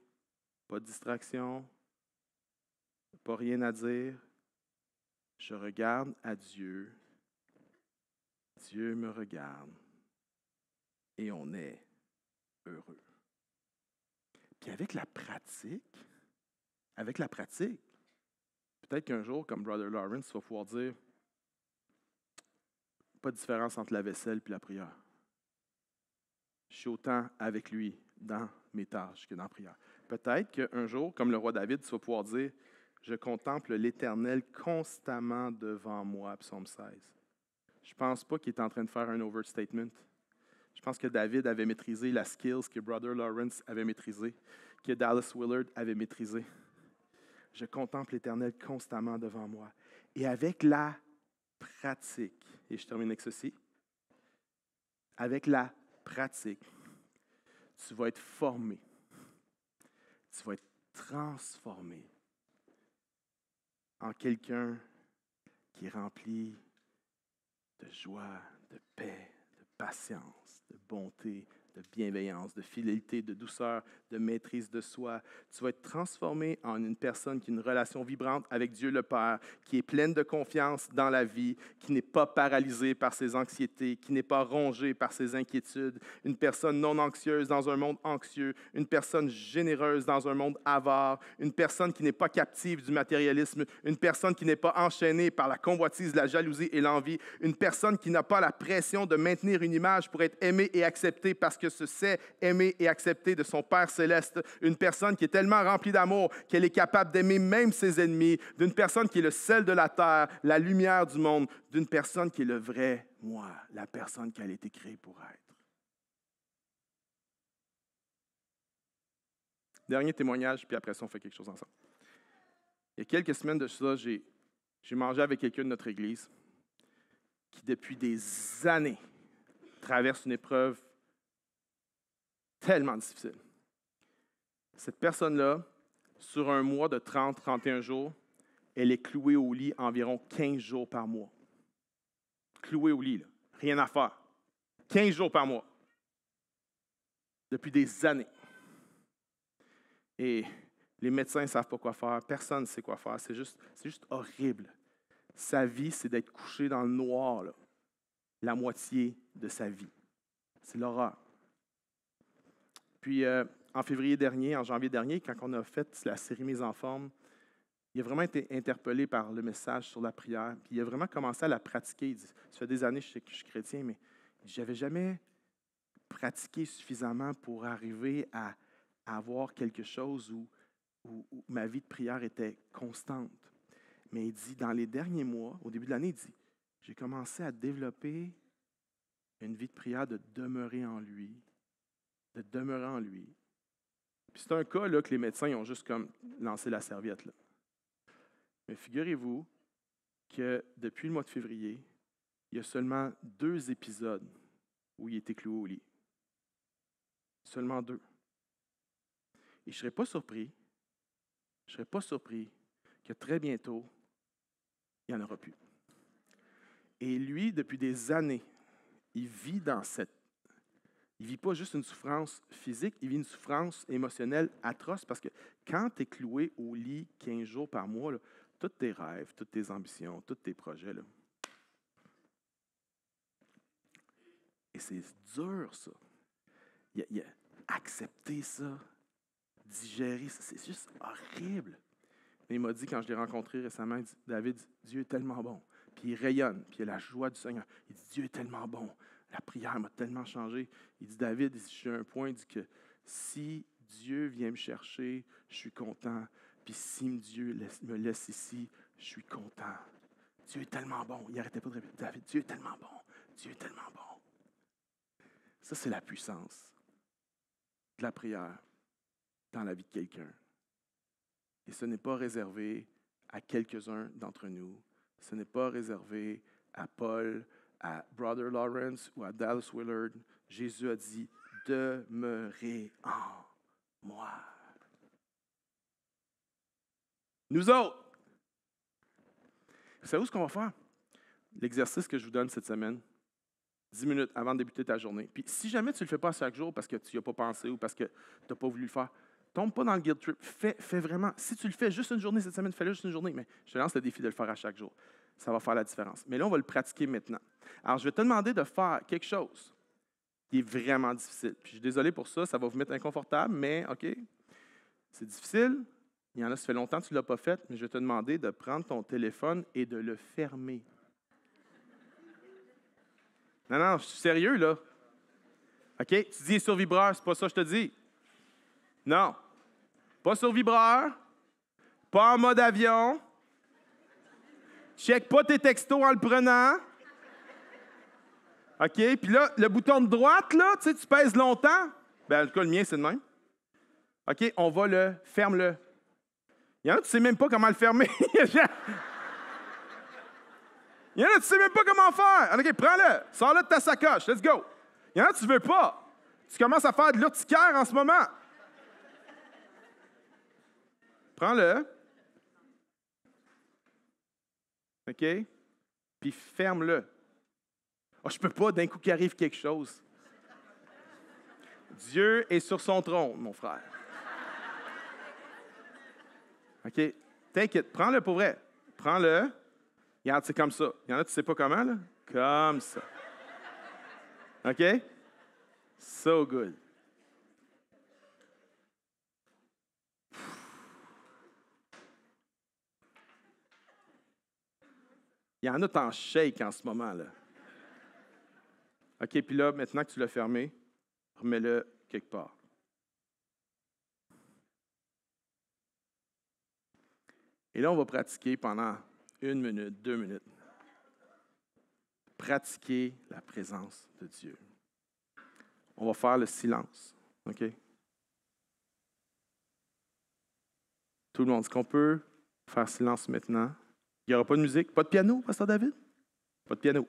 pas de distraction, pas rien à dire. Je regarde à Dieu. Dieu me regarde. Et on est heureux. Puis avec la pratique, peut-être qu'un jour, comme Brother Lawrence, tu vas pouvoir dire pas de différence entre la vaisselle et la prière. Je suis autant avec lui dans mes tâches que dans la prière. Peut-être qu'un jour, comme le roi David, tu vas pouvoir dire « Je contemple l'Éternel constamment devant moi », psaume 16. Je ne pense pas qu'il est en train de faire un overstatement. Je pense que David avait maîtrisé la skills que Brother Lawrence avait maîtrisée, que Dallas Willard avait maîtrisée. Je contemple l'Éternel constamment devant moi. Et avec la pratique, et je termine avec ceci, avec la pratique, tu vas être formé, tu vas être transformé en quelqu'un qui est rempli de joie, de paix, de patience, de bonté, de bienveillance, de fidélité, de douceur, de maîtrise de soi. Tu vas être transformé en une personne qui a une relation vibrante avec Dieu le Père, qui est pleine de confiance dans la vie, qui n'est pas paralysée par ses anxiétés, qui n'est pas rongée par ses inquiétudes, une personne non anxieuse dans un monde anxieux, une personne généreuse dans un monde avare, une personne qui n'est pas captive du matérialisme, une personne qui n'est pas enchaînée par la convoitise, la jalousie et l'envie, une personne qui n'a pas la pression de maintenir une image pour être aimée et acceptée parce que se sait aimée et acceptée de son Père céleste, une personne qui est tellement remplie d'amour qu'elle est capable d'aimer même ses ennemis, d'une personne qui est le sel de la terre, la lumière du monde, d'une personne qui est le vrai moi, la personne qu'elle a été créée pour être. Dernier témoignage, puis après ça, on fait quelque chose ensemble. Il y a quelques semaines de ça, j'ai mangé avec quelqu'un de notre Église qui, depuis des années, traverse une épreuve tellement difficile. Cette personne-là, sur un mois de 30-31 jours, elle est clouée au lit environ 15 jours par mois. Clouée au lit, là. Rien à faire. 15 jours par mois. Depuis des années. Et les médecins ne savent pas quoi faire. Personne ne sait quoi faire. C'est juste horrible. Sa vie, c'est d'être couché dans le noir, là, la moitié de sa vie. C'est l'horreur. Puis, en février dernier, en janvier dernier, quand on a fait la série Mise en forme, il a vraiment été interpellé par le message sur la prière. Puis, il a vraiment commencé à la pratiquer. Il dit, ça fait des années que je suis chrétien, mais je n'avais jamais pratiqué suffisamment pour arriver à avoir quelque chose où ma vie de prière était constante. Mais il dit, dans les derniers mois, au début de l'année, il dit, j'ai commencé à développer une vie de prière de demeurer en lui. De demeurer en lui. Puis c'est un cas là, que les médecins ont juste comme lancé la serviette. Là. Mais figurez-vous que depuis le mois de février, il y a seulement 2 épisodes où il était cloué au lit. Seulement 2. Et je ne serais pas surpris que très bientôt, il n'y en aura plus. Et lui, depuis des années, il vit dans cette... Il ne vit pas juste une souffrance physique, il vit une souffrance émotionnelle atroce parce que quand tu es cloué au lit 15 jours par mois, là, tous tes rêves, toutes tes ambitions, tous tes projets, là. Et c'est dur, ça. Il a accepté ça, digérer ça, c'est juste horrible. Mais il m'a dit, quand je l'ai rencontré récemment, il dit, David, Dieu est tellement bon. Puis il rayonne, puis il a la joie du Seigneur. Il dit, Dieu est tellement bon. La prière m'a tellement changé. Il dit, David, je suis à un point, il dit que si Dieu vient me chercher, je suis content. Puis si Dieu me laisse ici, je suis content. Dieu est tellement bon. Il n'arrêtait pas de répéter, David, Dieu est tellement bon. Dieu est tellement bon. Ça, c'est la puissance de la prière dans la vie de quelqu'un. Et ce n'est pas réservé à quelques-uns d'entre nous. Ce n'est pas réservé à Paul, à Brother Lawrence ou à Dallas Willard. Jésus a dit, « Demeurez en moi. » Nous autres, vous savez ce qu'on va faire? L'exercice que je vous donne cette semaine, 10 minutes avant de débuter ta journée. Puis si jamais tu ne le fais pas chaque jour parce que tu n'y as pas pensé ou parce que tu n'as pas voulu le faire, tombe pas dans le guilt trip. Fais vraiment. Si tu le fais juste une journée cette semaine, fais-le juste une journée. Mais je te lance le défi de le faire à chaque jour. Ça va faire la différence. Mais là, on va le pratiquer maintenant. Alors, je vais te demander de faire quelque chose qui est vraiment difficile. Puis je suis désolé pour ça, ça va vous mettre inconfortable, mais OK, c'est difficile. Il y en a, ça fait longtemps que tu ne l'as pas fait, mais je vais te demander de prendre ton téléphone et de le fermer. Non, je suis sérieux, là. OK? Tu dis sur vibreur, c'est pas ça que je te dis. Non. Pas sur vibreur. Pas en mode avion. Check pas tes textos en le prenant. OK? Puis là, le bouton de droite, là, tu sais, tu pèses longtemps. Ben, en tout cas, le mien, c'est le même. OK? On va ferme-le. Il y en a, tu sais même pas comment le fermer. Il y en a, tu sais même pas comment faire. OK, prends-le. Sors-le de ta sacoche. Let's go. Il y en a, tu veux pas. Tu commences à faire de l'urticaire en ce moment. Prends-le. OK? Puis ferme-le. Oh, je peux pas d'un coup qu'il arrive quelque chose. Dieu est sur son trône, mon frère. OK? T'inquiète, prends-le pour vrai. Prends-le. Regarde, c'est comme ça. Il y en a, tu sais pas comment, là? Comme ça. OK? So good. Il y en a, t'en shake en ce moment, là. OK, puis là, maintenant que tu l'as fermé, remets-le quelque part. Et là, on va pratiquer pendant 1 minute, 2 minutes. Pratiquer la présence de Dieu. On va faire le silence. OK? Tout le monde, est-ce qu'on peut faire silence maintenant? Il n'y aura pas de musique? Pas de piano, Pasteur David? Pas de piano.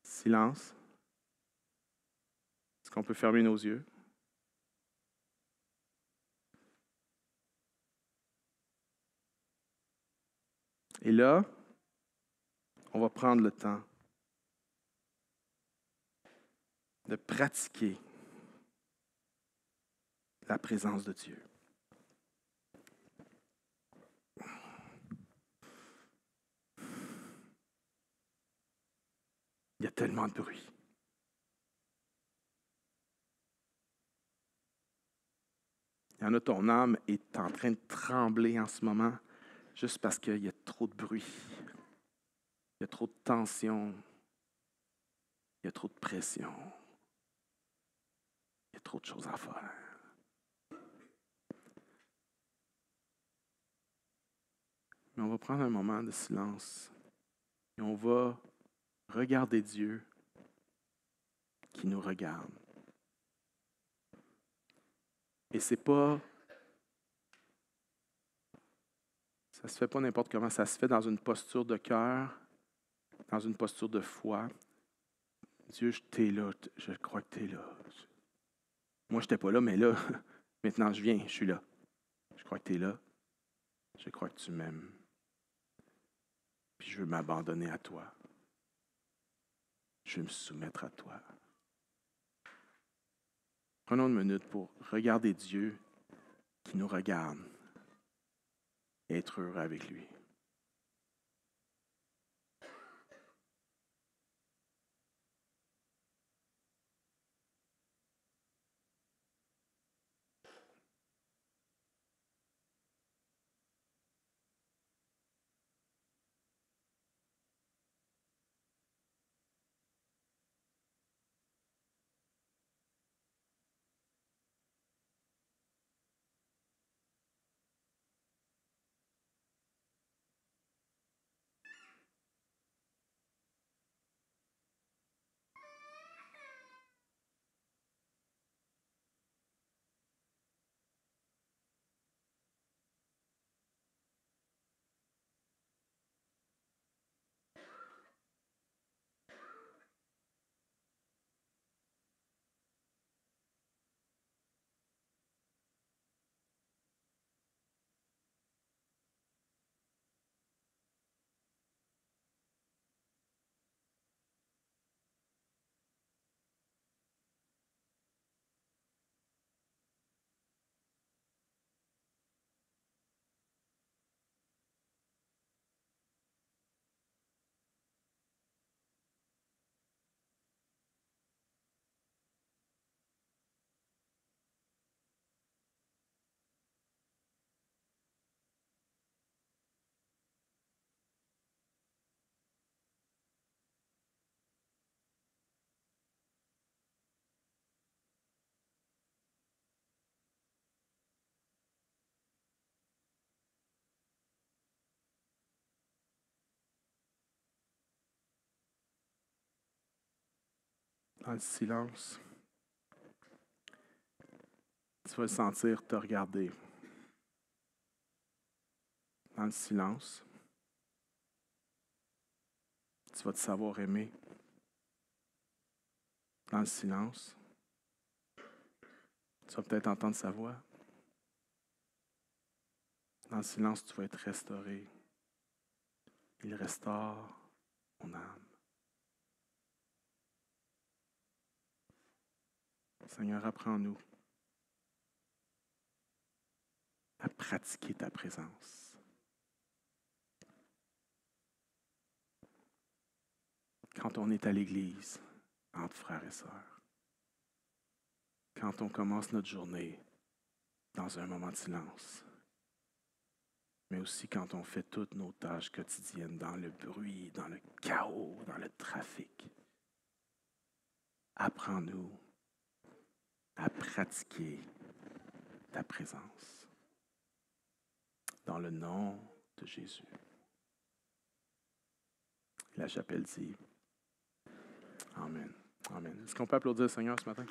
Silence. Est-ce qu'on peut fermer nos yeux? Et là, on va prendre le temps de pratiquer la présence de Dieu. Il y a tellement de bruit. Il y en a, ton âme est en train de trembler en ce moment juste parce qu'il y a trop de bruit. Il y a trop de tension. Il y a trop de pression. Il y a trop de choses à faire. Mais on va prendre un moment de silence et on va regarder Dieu qui nous regarde. Et c'est pas... Ça se fait pas n'importe comment, ça se fait dans une posture de cœur, dans une posture de foi. Dieu, t'es là, je crois que tu es là. Moi, je n'étais pas là, mais là, maintenant je viens, je suis là. Je crois que tu es là. Je crois que tu m'aimes. Puis je veux m'abandonner à toi. Je veux me soumettre à toi. Prenons 1 minute pour regarder Dieu qui nous regarde et être heureux avec lui. Dans le silence, tu vas le sentir te regarder. dans le silence, tu vas te savoir aimer. Dans le silence, tu vas peut-être entendre sa voix. Dans le silence, tu vas être restauré. Il restaure mon âme. Seigneur, apprends-nous à pratiquer ta présence. Quand on est à l'église, entre frères et sœurs, quand on commence notre journée dans un moment de silence, mais aussi quand on fait toutes nos tâches quotidiennes dans le bruit, dans le chaos, dans le trafic. Apprends-nous à pratiquer ta présence. Dans le nom de Jésus. La chapelle dit Amen. Amen. Est-ce qu'on peut applaudir le Seigneur ce matin?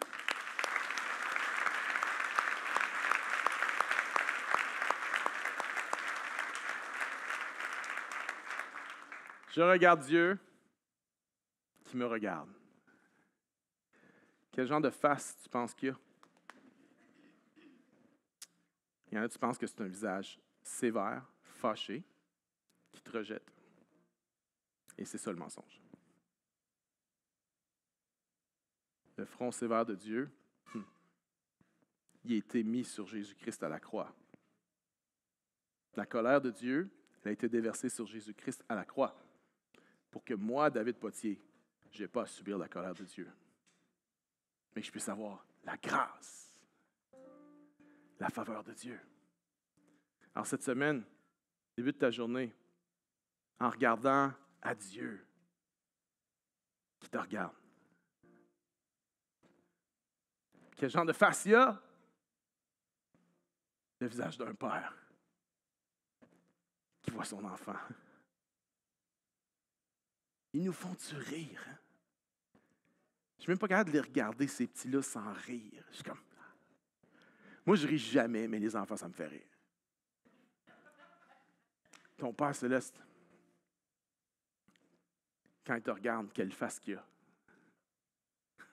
Je regarde Dieu qui me regarde. Quel genre de face tu penses qu'il y a? Il y en a, tu penses que c'est un visage sévère, fâché, qui te rejette. Et c'est ça le mensonge. Le front sévère de Dieu, il a été mis sur Jésus-Christ à la croix. La colère de Dieu, elle a été déversée sur Jésus-Christ à la croix. Pour que moi, David Potier, je n'ai pas à subir la colère de Dieu. Mais que je puisse avoir la grâce, la faveur de Dieu. Alors cette semaine, début de ta journée, en regardant à Dieu qui te regarde. Quel genre de face il y a? Le visage d'un père qui voit son enfant. Ils nous font-tu rire? Hein? Je ne suis même pas capable de les regarder, ces petits-là, sans rire. Je suis comme... Moi, je ris jamais, mais les enfants, ça me fait rire. Ton Père céleste, quand il te regarde, quelle face qu'il a.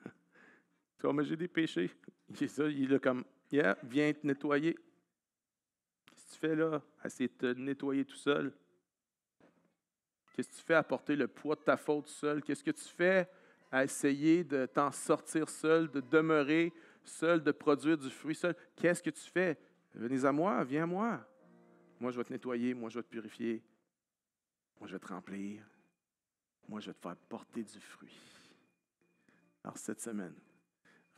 Tu vois, mais j'ai des péchés. C'est ça, il est comme, yeah, viens te nettoyer. Qu'est-ce que tu fais là? Essayer de te nettoyer tout seul. Qu'est-ce que tu fais à porter le poids de ta faute seul? Qu'est-ce que tu fais à essayer de t'en sortir seul, de demeurer seul, de produire du fruit seul? Qu'est-ce que tu fais? Venez à moi, viens à moi. Moi, je vais te nettoyer, moi, je vais te purifier. Moi, je vais te remplir. Moi, je vais te faire porter du fruit. Alors, cette semaine,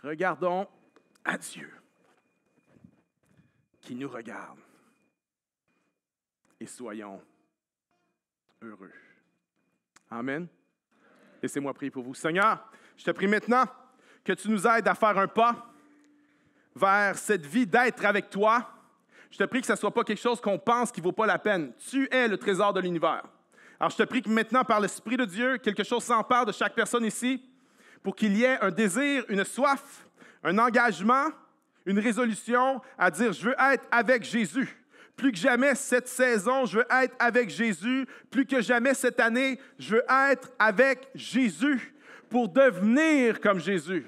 regardons à Dieu qui nous regarde et soyons heureux. Amen. Laissez-moi prier pour vous. Seigneur, je te prie maintenant que tu nous aides à faire un pas vers cette vie d'être avec toi. Je te prie que ce ne soit pas quelque chose qu'on pense qui ne vaut pas la peine. Tu es le trésor de l'univers. Alors, je te prie que maintenant, par l'Esprit de Dieu, quelque chose s'empare de chaque personne ici pour qu'il y ait un désir, une soif, un engagement, une résolution à dire « Je veux être avec Jésus ». Plus que jamais cette saison, je veux être avec Jésus. Plus que jamais cette année, je veux être avec Jésus pour devenir comme Jésus,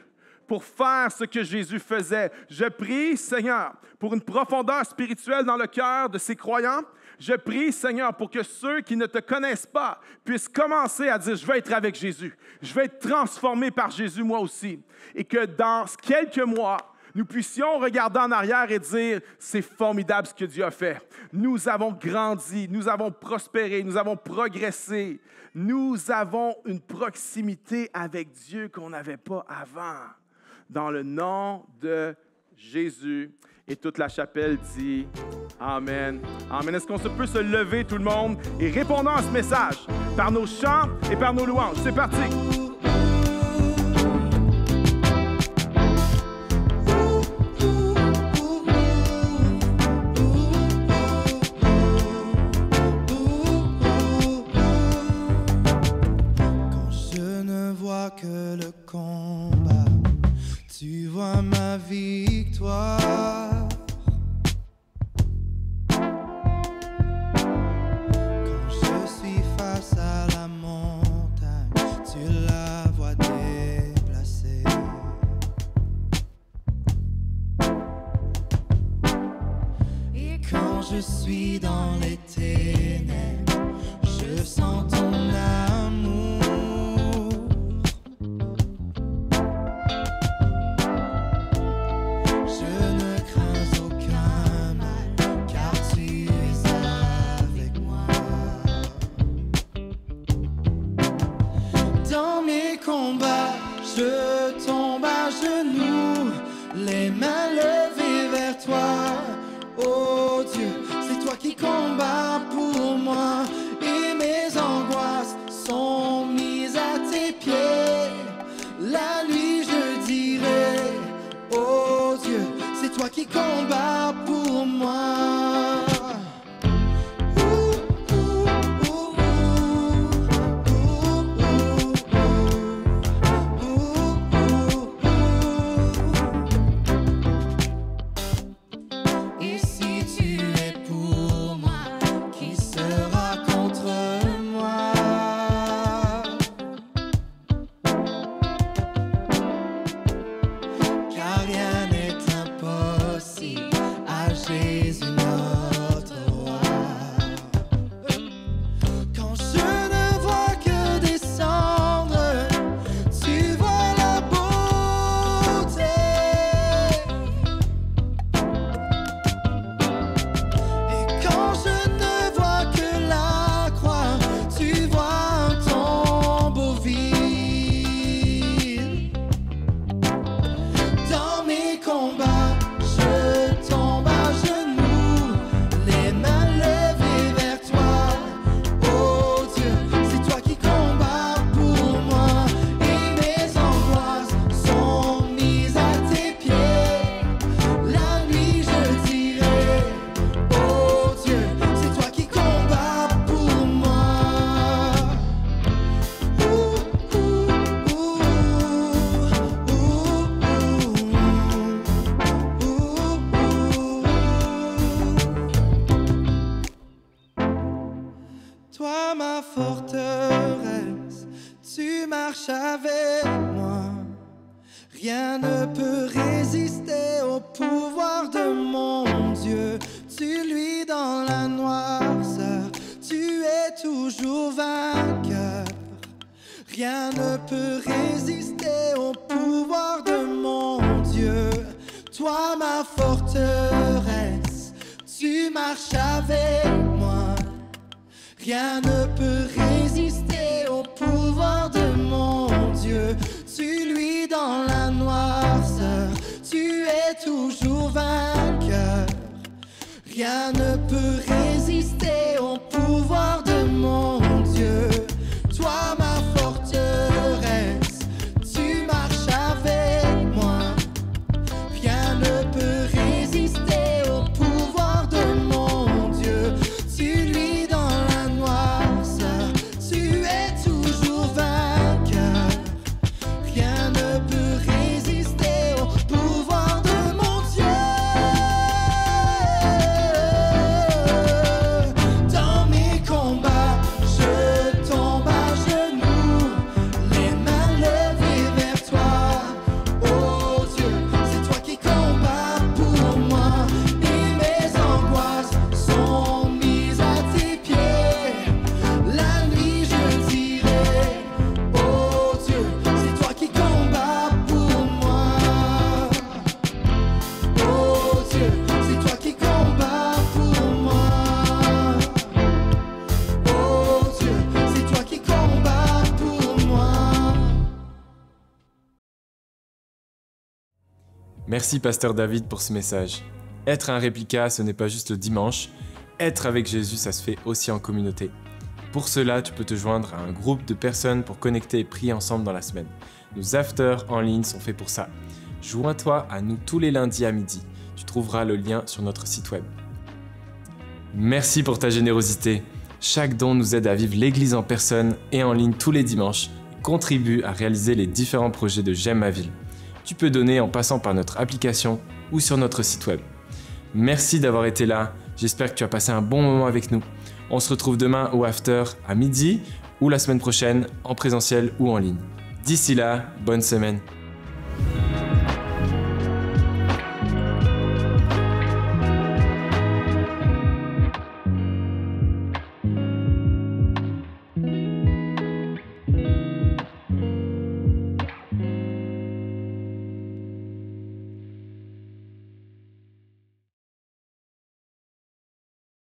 pour faire ce que Jésus faisait. Je prie, Seigneur, pour une profondeur spirituelle dans le cœur de ces croyants. Je prie, Seigneur, pour que ceux qui ne te connaissent pas puissent commencer à dire « Je veux être avec Jésus. Je veux être transformé par Jésus moi aussi. » Et que dans quelques mois, nous puissions regarder en arrière et dire « C'est formidable ce que Dieu a fait. Nous avons grandi, nous avons prospéré, nous avons progressé. Nous avons une proximité avec Dieu qu'on n'avait pas avant. » Dans le nom de Jésus. Et toute la chapelle dit Amen. Amen. Est-ce qu'on peut se lever tout le monde et répondons à ce message par nos chants et par nos louanges. C'est parti. Que le combat, tu vois ma victoire. je tombe à genoux, les mains levées vers toi. Oh Dieu, c'est toi qui combats pour moi, et mes angoisses sont mises à tes pieds. La nuit je dirai, oh Dieu, c'est toi qui combats pour moi. Toi ma forteresse, tu marches avec moi. Rien ne peut résister au pouvoir de mon Dieu. Tu luis dans la noirceur, tu es toujours vainqueur. Rien ne peut résister au pouvoir de mon Dieu. Toi ma forteresse, tu marches avec moi. Rien ne peut résister au pouvoir de mon Dieu. Tu luis dans la noirceur, tu es toujours vainqueur. Rien ne peut résister au pouvoir de mon Dieu. Toi ma forteresse, tu marches avec moi. Rien ne peut résister au pouvoir de mon Dieu. Tu luis dans la noirceur, tu es toujours vainqueur. Rien ne peut résister au pouvoir de mon Dieu. Dans mes combats, je tombe à genoux, les mains levées vers toi. Oh Dieu, c'est toi qui combats pour moi, et mes angoisses sont mises à tes pieds. La nuit je dirai, oh Dieu, c'est toi qui combats pour moi. Oh Dieu, c'est toi qui combats pour moi. Oh Dieu, c'est toi qui combats pour moi. Merci Pasteur David pour ce message. Être un réplica, ce n'est pas juste le dimanche. Être avec Jésus, ça se fait aussi en communauté. Pour cela, tu peux te joindre à un groupe de personnes pour connecter et prier ensemble dans la semaine. Nos afters en ligne sont faits pour ça. Joins-toi à nous tous les lundis à midi. Tu trouveras le lien sur notre site web. Merci pour ta générosité. Chaque don nous aide à vivre l'Église en personne et en ligne tous les dimanches et contribue à réaliser les différents projets de J'aime ma ville. Tu peux donner en passant par notre application ou sur notre site web. Merci d'avoir été là. J'espère que tu as passé un bon moment avec nous. On se retrouve demain au after à midi ou la semaine prochaine en présentiel ou en ligne. D'ici là, bonne semaine.